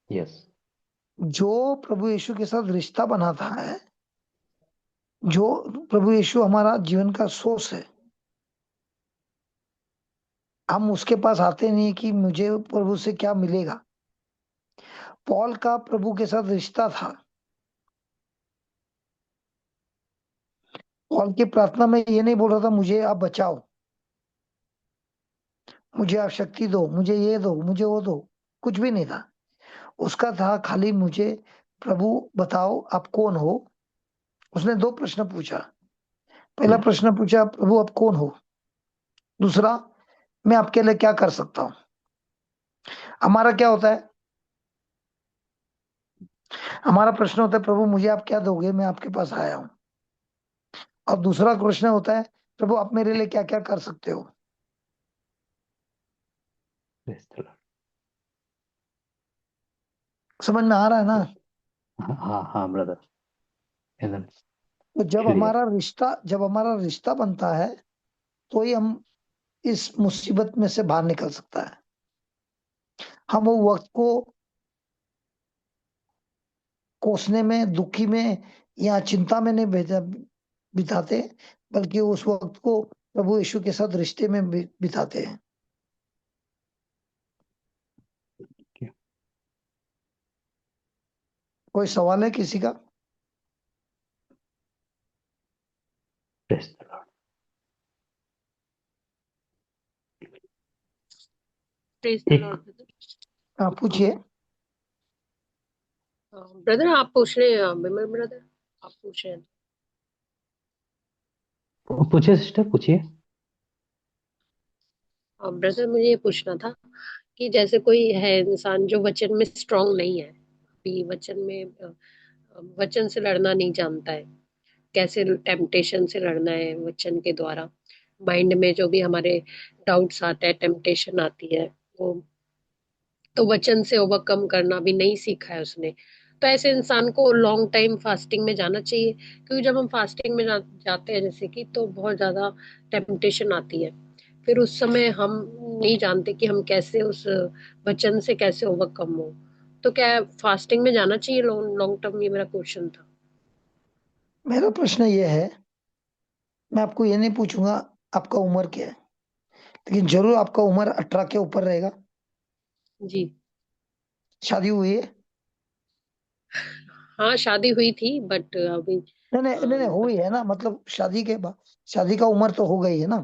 यस। जो प्रभु यीशु के साथ रिश्ता बनाता है, जो प्रभु यीशु हमारा जीवन का सोर्स है, हम उसके पास आते नहीं कि मुझे प्रभु से क्या मिलेगा। पॉल का प्रभु के साथ रिश्ता था। पॉल की प्रार्थना में ये नहीं बोल रहा था मुझे आप बचाओ, मुझे आप शक्ति दो, मुझे ये दो, मुझे वो दो। कुछ भी नहीं था उसका, था खाली मुझे प्रभु बताओ आप कौन हो। उसने दो प्रश्न पूछा। पहला यस। प्रश्न पूछा, प्रभु आप कौन हो। दूसरा, मैं आपके लिए क्या कर सकता हूँ। हमारा क्या होता है, हमारा प्रश्न होता है प्रभु मुझे आप क्या दोगे, मैं आपके पास आया हूँ। और दूसरा प्रश्न होता है, प्रभु आप मेरे लिए क्या क्या कर सकते हो। Praise the Lord. समझ में आ रहा है ना। हाँ हाँ ब्रदर, एकदम तो क्लियर। जब हमारा रिश्ता बनता है, तो ही हम इस मुसीबत में से बाहर निकल सकता है। हम वो वक्त को कोसने में, दुखी में या चिंता में नहीं बिताते, बल्कि उस वक्त को प्रभु यीशु के साथ रिश्ते में बिताते हैं। कोई सवाल है किसी का। Praise the Lord. Praise the एक लॉर्ड ब्रदर। हाँ पूछिए। ब्रदर आप पूछ रहे हैं, विमल ब्रदर आप पूछ रहे हैं। पूछिए सिस्टर, पूछिए। ब्रदर मुझे ये पूछना था कि जैसे कोई है इंसान जो वचन में स्ट्रांग नहीं है, अभी वचन में वचन से लड़ना नहीं जानता है, कैसे टेम्पटेशन से लड़ना है वचन के द्वारा। माइंड में जो भी हमारे डाउट्स आते हैं, टेम्पटेशन आती है, वो तो वचन से ओवरकम करना भी नहीं सीखा है उसने। तो ऐसे इंसान को लॉन्ग टाइम फास्टिंग में जाना चाहिए, क्योंकि जब हम फास्टिंग में जाते हैं जैसे कि, तो बहुत ज्यादा टेम्पटेशन आती है। फिर उस समय हम नहीं जानते कि हम कैसे उस वचन से कैसे ओवरकम हो। तो क्या फास्टिंग में जाना चाहिए लॉन्ग लॉन्ग टर्म, ये मेरा क्वेश्चन था। मेरा प्रश्न ये है, मैं आपको ये नहीं पूछूंगा आपका उम्र क्या है, लेकिन जरूर आपका उम्र 18 के ऊपर रहेगा। जी। शादी हुई है। हाँ शादी हुई थी बट अभी नहीं नहीं नहीं नहीं, हुई है ना, मतलब शादी के बाद, शादी का उम्र तो हो गई है ना।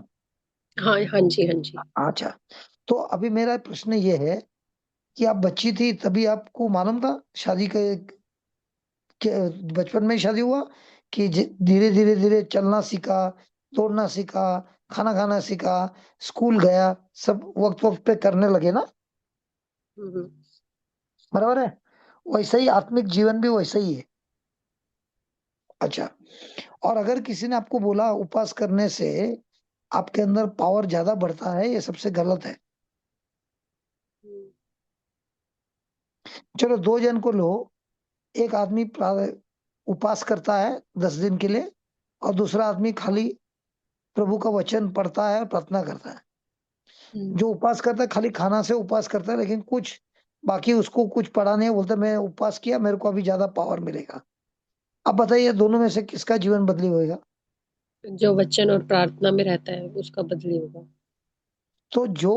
हाँ हाँ जी हाँ जी। अच्छा, तो अभी मेरा प्रश्न ये है कि आप बच्ची थी तभी आपको मालूम था शादी के बचपन में ही शादी हुआ, कि धीरे धीरे धीरे चलना सीखा, दौड़ना सीखा, खाना खाना सीखा, स्कूल गया, सब वक्त वक्त पे करने लगे ना। हम्म। बराबर है। वैसे ही आत्मिक जीवन भी वैसे ही है। अच्छा, और अगर किसी ने आपको बोला उपवास करने से आपके अंदर पावर ज्यादा बढ़ता है, ये सबसे गलत है। हम्म। चलो दो जन को लो, एक आदमी उपवास करता है 10 दिन के लिए, और दूसरा आदमी खाली प्रभु का वचन पढ़ता है, प्रार्थना करता है। हम्म। जो उपवास करता है खाली खाना से उपवास करता है, लेकिन कुछ बाकी उसको कुछ पढ़ा नहीं है, बोलता है, मैं उपवास किया मेरे को अभी ज्यादा पावर मिलेगा। अब बताइए दोनों में से किसका जीवन बदली होएगा। जो वचन और प्रार्थना में रहता है उसका बदली होगा। तो जो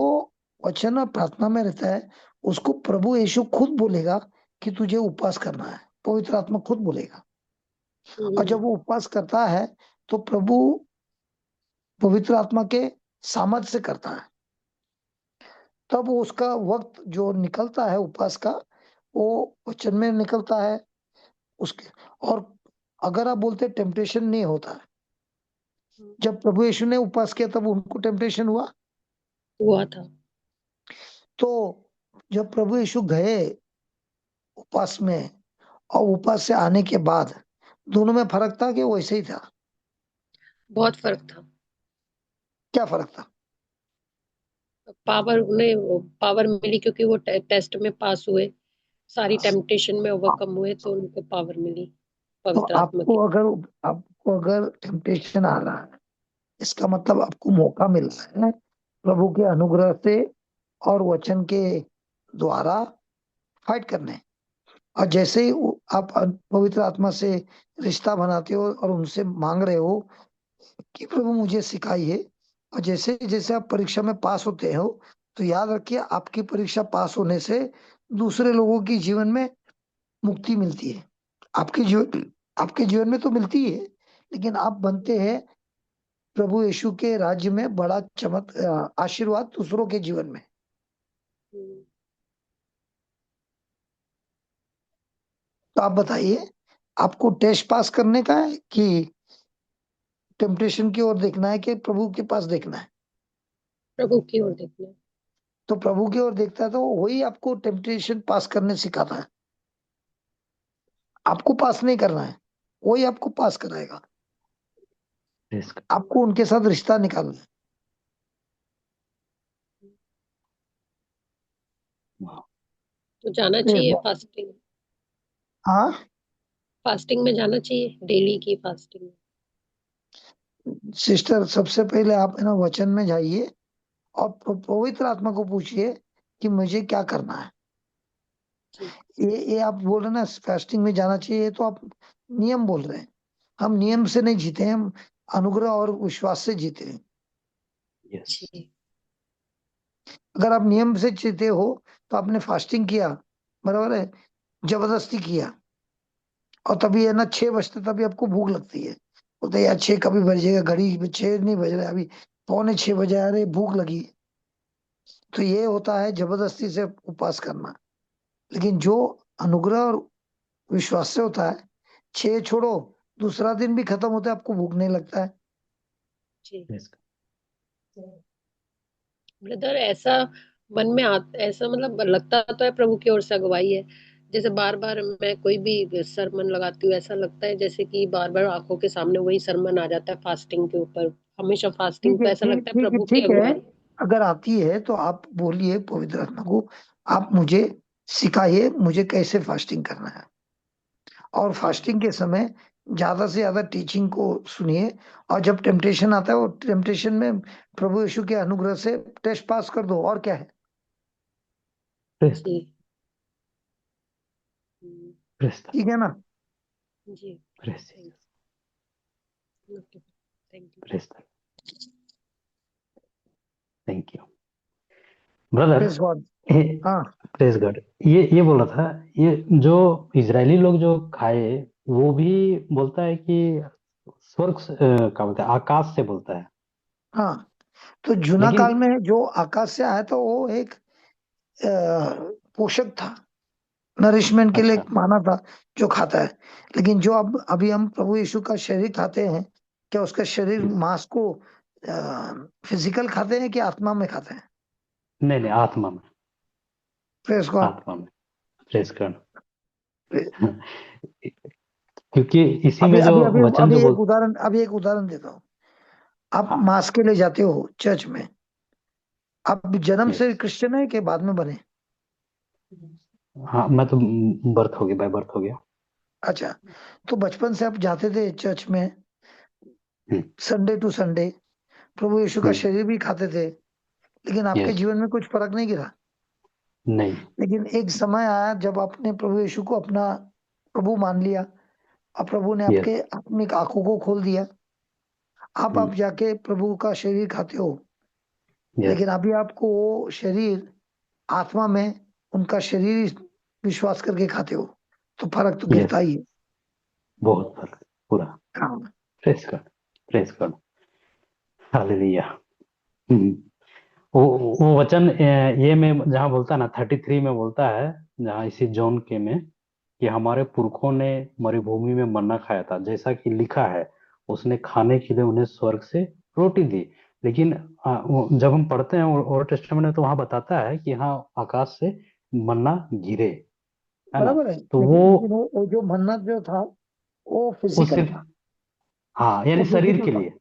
वचन और प्रार्थना में रहता है, उसको प्रभु यीशु खुद बोलेगा कि तुझे उपवास करना है, पवित्र आत्मा खुद बोलेगा। और हम्म। जब वो उपवास करता है, तो प्रभु पवित्र आत्मा के सामर्थ्य से करता है। तब उसका वक्त जो निकलता है उपवास का, वो वचन में निकलता है उसके। और अगर आप बोलते टेम्पटेशन नहीं होता है, हम्म। जब प्रभु यीशु ने उपवास किया तब उनको टेम्पटेशन हुआ। हुआ था। तो जब प्रभु यीशु गए उपवास में और उपवास से आने के बाद दोनों में फर्क था कि वैसे ही था? बहुत फर्क था। क्या फर्क था? पावर उन्हें पावर मिली क्योंकि वो टेस्ट में पास हुए, सारी टेम्पटेशन में ओवरकम हुए, तो उनको पावर मिली तो पवित्र आत्मा की। आपको अगर टेम्पटेशन आ रहा है, इसका मतलब आपको मौका मिल रहा है प्रभु के अनुग्रह से और वचन के द्वारा फाइट करने। और जैसे ही आप पवित्र आत्मा से रिश्ता बनाते हो और उनसे मांग रहे हो कि प्रभु मुझे सिखाइए, और जैसे जैसे आप परीक्षा में पास होते हो, तो याद रखिए आपकी परीक्षा पास होने से दूसरे लोगों की जीवन में मुक्ति मिलती है। आपके जीवन में तो मिलती है, लेकिन आप बनते हैं प्रभु यीशु के राज्य में बड़ा आशीर्वाद दूसरों के जीवन में। हम्म, तो आप बताइए, आपको टेस्ट पास करने का है कि टेम्पटेशन की ओर देखना है कि प्रभु के पास देखना है? प्रभु की ओर देखना। तो प्रभु की ओर देखता है तो वही आपको टेम्पटेशन पास करने सिखाता है। आपको पास नहीं करना है, वही आपको पास कराएगा। प्रेस आपको उनके साथ रिश्ता निकालना है। गॉड। तो जाना ये चाहिए ब- फास्टिंग। हाँ फास्टिंग में जाना चाहिए, डेली की फास्टिंग में। सिस्टर, सबसे पहले आप है ना वचन में जाइए और पवित्र आत्मा को पूछिए कि मुझे क्या करना है। जी। ये आप बोल रहे हैं ना फास्टिंग में जाना चाहिए, तो आप नियम बोल रहे हैं। हम नियम से नहीं जीते हैं, हम अनुग्रह और विश्वास से जीते हैं। यस। जी। अगर आप नियम से जीते हो तो आपने फास्टिंग किया, बराबर है, जबरदस्ती किया, और तभी है ना 6 बजते तभी आपको भूख लगती है, बोलते यार 6 कभी बजेगा, घड़ी में 6 नहीं बज रहा, अभी 5:45 बजे, अरे भूख लगी। तो ये होता है जबरदस्ती से उपवास करना। लेकिन जो अनुग्रह और विश्वास से होता है, 6 छोड़ो, दूसरा दिन भी खत्म होता है, आपको भूख नहीं लगता है। जी। प्रेस ब्रदर, ऐसा मन में ऐसा मतलब लगता तो है प्रभु की ओर से अगुवाई है। जैसे बार बार मैं कोई भी सरमन लगाती हूँ, ऐसा लगता है जैसे कि बार बार आंखों के सामने वही सरमन आ जाता है फास्टिंग के ऊपर, हमेशा फास्टिंग, ठीक तो है, ऐसा ठीक लगता है ठीक है, प्रभु की ठीक है। अगुवाई। अगर आती है तो आप बोलिए पवित्र आत्मा को, आप मुझे सिखाइए मुझे कैसे फास्टिंग करना है। और जी। फास्टिंग के समय ज्यादा से ज्यादा टीचिंग को सुनिए। और जब टेम्पटेशन आता है, वो टेम्पटेशन में प्रभु यीशु के अनुग्रह से टेस्ट पास कर दो, और क्या है। प्रेस जी। हम्म, प्रेस ठीक है ना? जी। Praise thank you. Okay, thank you. Praise thank you brother. Praise God. हाँ प्रेस गॉड। ये बोला था, ये जो इजरायली लोग जो खाए, वो भी बोलता है कि स्वर्ग क्या बोलते हैं, आकाश से बोलता है। हाँ। तो जूना लेकिन काल में जो आकाश से आया था वो एक पोषक था, नरिशमेंट के लिए अच्छा। एक माना था, जो खाता है। लेकिन जो अब अभी हम प्रभु यीशु का शरीर खाते हैं, क्या उसका शरीर यस। मांस को फिजिकल खाते हैं कि आत्मा में खाते हैं? नहीं नहीं, आत्मा में। Press God. आत्मा में। Press God. क्योंकि इसी अभी में जो अभी अभी वचन जो बोल। अभी एक उदाहरण देता हूँ। आप हाँ। मास के लिए जाते हो चर्च में, आप जन्म यस। से क्रिश्चियन है कि बाद में बने? हाँ, मैं तो बर्थ हो गया, बाय बर्थ हो गया। अच्छा, तो बचपन से आप जाते थे चर्च में, हम्म। संडे टू संडे, प्रभु यीशु का हम्म। शरीर भी खाते थे, लेकिन आपके यस। जीवन में कुछ फर्क नहीं गिरा। नहीं। लेकिन एक समय आया जब आपने प्रभु यीशु को अपना प्रभु मान लिया, और प्रभु ने यस। आपके आत्मिक आंखों को खोल दिया। आप जाके प्रभु का शरीर खाते हो, यस। लेकिन अभी आपको वो शरीर आत्मा में उनका शरीर विश्वास करके खाते हो, तो फर्क तो गिरता यस। ही है। बहुत फर्क पूरा। हाँ। Praise God. Praise God. Hallelujah. हम्म। वो वो वचन ये में जहाँ बोलता है ना, 33 में बोलता है, जहाँ इसी जॉन के में, कि हमारे पुरखों ने मरुभूमि में मन्ना खाया था, जैसा कि लिखा है, उसने खाने के लिए उन्हें स्वर्ग से रोटी दी। लेकिन जब हम पढ़ते हैं ओल्ड टेस्टामेंट में तो वहां बताता है कि हाँ आकाश से मन्ना गिरे, है ना। बराबर है। तो लेकिन वो जो मन्नत जो था वो वो फिजिकल सिर्फ, था, हाँ यानी वो शरीर फिजिकल के था, लिए,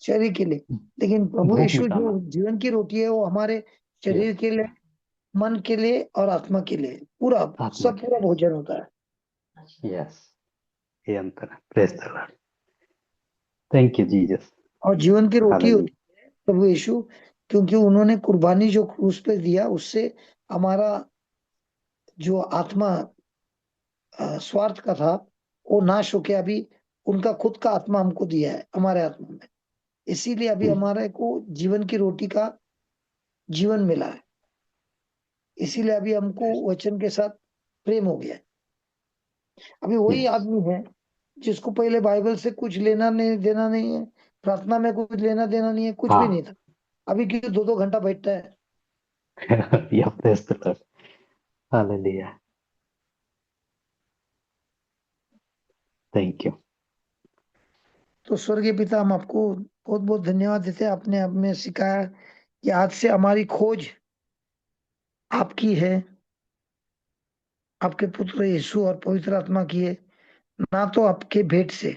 शरीर के लिए। लेकिन प्रभु भूख यीशु जो मिटाना। जीवन की रोटी है वो हमारे शरीर यस, के लिए, मन के लिए और आत्मा के लिए पूरा, आत्मा सब के पूरा लिए। भोजन होता है। यस, ये अंतर है। Praise the Lord, thank you Jesus, और जीवन की रोटी हालेलुया। होती है प्रभु यीशु, क्योंकि उन्होंने कुर्बानी जो क्रूस पे दिया उससे हमारा जो आत्मा स्वार्थ का था वो नाश होके अभी उनका खुद का आत्मा हमको दिया है हमारे आत्मा में। इसीलिए अभी हमारे को जीवन की रोटी का जीवन मिला है। इसीलिए अभी हमको वचन के साथ प्रेम हो गया है। अभी वही यस, आदमी है जिसको पहले बाइबल से कुछ लेना नहीं देना नहीं है, प्रार्थना में कुछ लेना देना नहीं है, कुछ भी हाँ। नहीं था। अभी क्यों 2-2 घंटा बैठता है। या praise the Lord, hallelujah, thank you. तो स्वर्गीय पिता, हम आपको बहुत बहुत धन्यवाद देते हैं। आपने हमें सिखाया कि आज से हमारी खोज आपकी है, आपके पुत्र यीशु और पवित्र आत्मा की है, ना तो आपके भेंट से।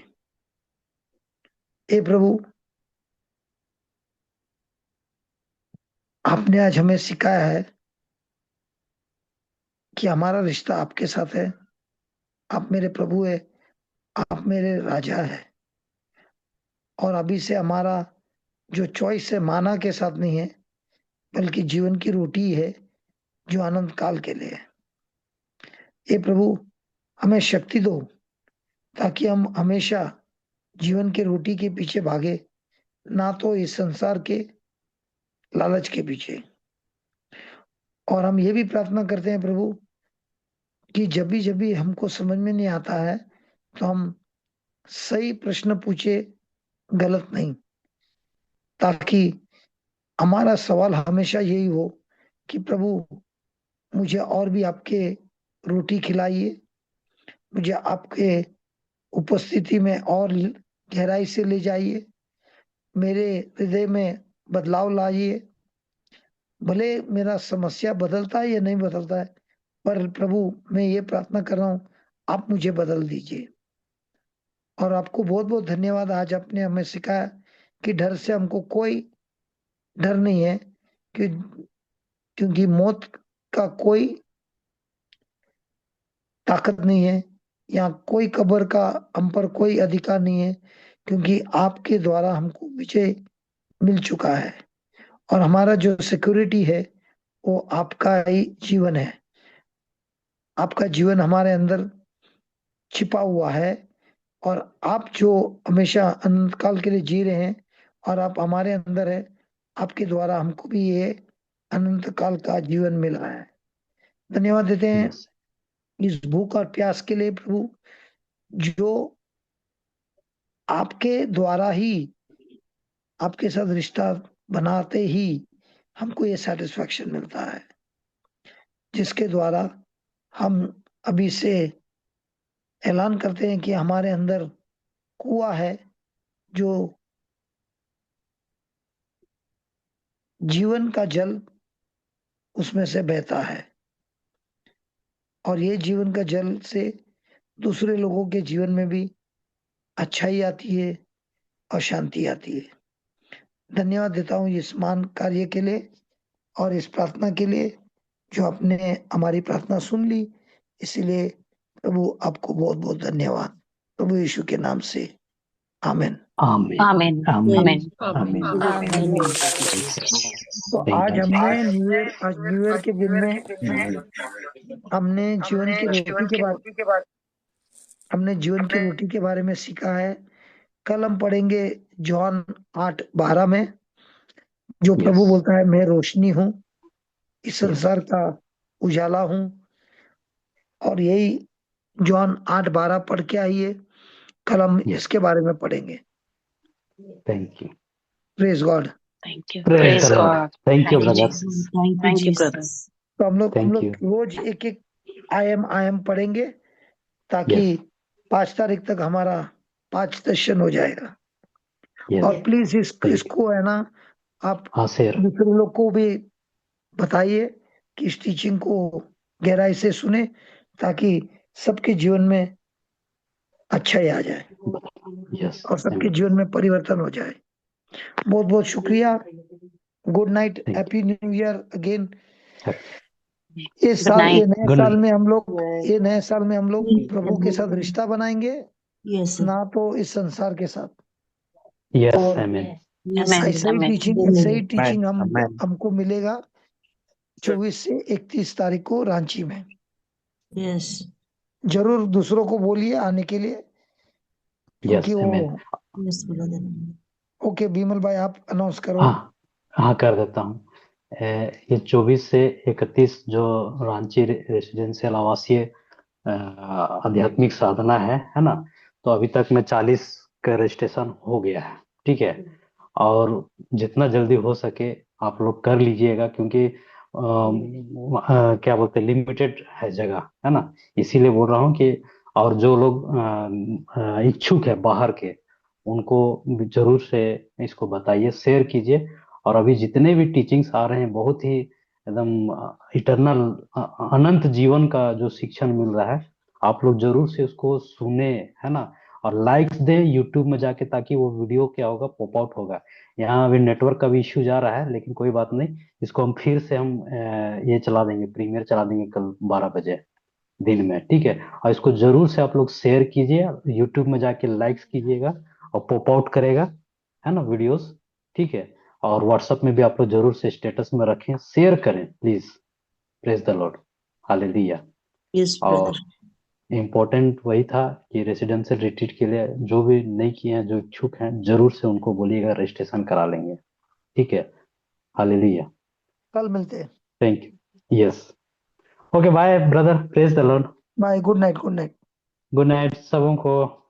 हे प्रभु, आपने आज हमें सिखाया है कि हमारा रिश्ता आपके साथ है। आप मेरे प्रभु है, आप मेरे राजा है। और अभी से हमारा जो चॉइस है माना के साथ नहीं है, बल्कि जीवन की रोटी है जो अनंत काल के लिए है। हे प्रभु, हमें शक्ति दो ताकि हम हमेशा जीवन की रोटी के पीछे भागे, ना तो इस संसार के लालच के पीछे। और हम ये भी प्रार्थना करते हैं प्रभु कि जब भी हमको समझ में नहीं आता है तो हम सही प्रश्न पूछे, गलत नहीं, ताकि हमारा सवाल हमेशा यही हो कि प्रभु, मुझे और भी आपके रोटी खिलाइए, मुझे आपके उपस्थिति में और गहराई से ले जाइए, मेरे हृदय में बदलाव लाइए। भले मेरा समस्या बदलता है या नहीं बदलता है, पर प्रभु मैं ये प्रार्थना कर रहा हूँ, आप मुझे बदल दीजिए। और आपको बहुत बहुत धन्यवाद, आज आपने हमें सिखाया कि डर से हमको कोई डर नहीं है, कि क्योंकि मौत का कोई ताकत नहीं है, या कोई कब्र का हम पर कोई अधिकार नहीं है, क्योंकि आपके द्वारा हमको विजय मिल चुका है। और हमारा जो सिक्योरिटी है वो आपका ही जीवन है। आपका जीवन हमारे अंदर छिपा हुआ है, और आप जो हमेशा अनंत काल के लिए जी रहे हैं और आप हमारे अंदर है, आपके द्वारा हमको भी ये अनंत काल का जीवन मिल रहा है। धन्यवाद देते हैं यस, इस भूख और प्यास के लिए प्रभु, जो आपके द्वारा ही, आपके साथ रिश्ता बनाते ही हमको ये सेटिस्फेक्शन मिलता है, जिसके द्वारा हम अभी से ऐलान करते हैं कि हमारे अंदर कुआं है जो जीवन का जल उसमें से बहता है। और ये जीवन का जल से दूसरे लोगों के जीवन में भी अच्छाई आती है और शांति आती है। धन्यवाद देता हूँ इस महान कार्य के लिए और इस प्रार्थना के लिए जो आपने हमारी प्रार्थना सुन ली। इसीलिए प्रभु आपको बहुत बहुत धन्यवाद, प्रभु यीशु के नाम से, आमीन। आमीन, आमीन आमीन, आमीन आमीन। आमीन। तो थैंक आज यू हमने जीसस। न्यू ईयर के दिन में हमने जीवन की रोटी के बारे हमने जीवन की रोटी के बारे में सीखा है। कल हम पढ़ेंगे जॉन 8:12 में, जो प्रभु यस, बोलता है मैं रोशनी हूँ, इस यस, संसार का उजाला हूँ। और यही जॉन 8:12 पढ़ के आइए, कल हम यस, इसके बारे में पढ़ेंगे। Thank you. Praise God. Thank you, praise the praise Lord, God, thank you thank you brother, Jesus, thank you thank you brother. Jesus. तो हम थैंक लोग यू। रोज एक एक आई एम पढ़ेंगे, ताकि यस, 5 तारीख तक हमारा 5 सेशन हो जाएगा। यस और प्लीज सही इसको है ना आप हाँ शेर दूसरे लोग को भी बताइए कि इस टीचिंग को गहराई से सुने, ताकि सबके जीवन में अच्छाई आ जाए यस और सबके आमीन जीवन में परिवर्तन हो जाए। बहुत बहुत शुक्रिया। Good night, thank happy new year again. You इस गुड साल ये नाइट। नए गुड साल में हम लोग ये नए साल में हम लोग प्रभु के साथ यस रिश्ता बनाएंगे, सर, ना तो इस संसार के साथ। यस और आमीन यस Amen. ऐसा ही Amen. Teaching Amen. हमको मिलेगा 24 से 31 तारीख को रांची में। यस जरूर दूसरों को बोलिए आने के लिए, यस क्योंकि आमीन वो यस ब्रदर, ओके विमल भाई आप अनाउंस करो। हाँ हाँ कर देता हूँ। ये 24 से 31 जो रांची रेसिडेंशियल आवासीय आध्यात्मिक साधना है ना। तो अभी तक में 40 का रजिस्ट्रेशन हो गया है, ठीक है। और जितना जल्दी हो सके आप लोग कर लीजिएगा, क्योंकि क्या बोलते हैं लिमिटेड है जगह, है ना। इसीलिए बोल रहा हूँ कि और जो लोग इच्छुक है बाहर के, उनको भी जरूर से इसको बताइए, शेयर कीजिए। और अभी जितने भी टीचिंग्स आ रहे हैं बहुत ही एकदम इटरनल अनंत जीवन का जो शिक्षण मिल रहा है, आप लोग जरूर से उसको सुने, है ना। और लाइक्स दें यूट्यूब में जाके, ताकि वो वीडियो क्या होगा पॉप आउट होगा। यहाँ अभी नेटवर्क का भी इश्यू जा रहा है, लेकिन कोई बात नहीं। इसको हम फिर से हम ये चला देंगे, प्रीमियर चला देंगे कल 12 बजे दिन में, ठीक है। और इसको जरूर से आप लोग शेयर कीजिए, यूट्यूब में जाके लाइक्स कीजिएगा और पॉप आउट करेगा, है ना वीडियोस, ठीक है। और व्हाट्सएप में भी आप लोग जरूर से स्टेटस में रखें, शेयर करें please. Praise the Lord, hallelujah. Yes और ब्रदर, इम्पोर्टेंट वही था कि रेसिडेंशियल रिट्रीट के लिए जो भी नहीं किए हैं, जो इच्छुक हैं, जरूर से उनको बोलिएगा, रजिस्ट्रेशन करा लेंगे, ठीक है। हालेलुया, कल मिलते हैं। Thank you, yes. Okay bye brother, praise the Lord, bye, good night, good night. Good night सबों को,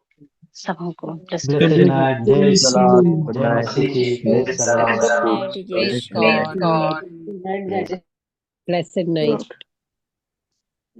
सबको blessed night, Praise the Lord. Good जय night. मसीह की, Praise praise the the Lord, Lord. Good night, Praise praise God. God. Blessed night.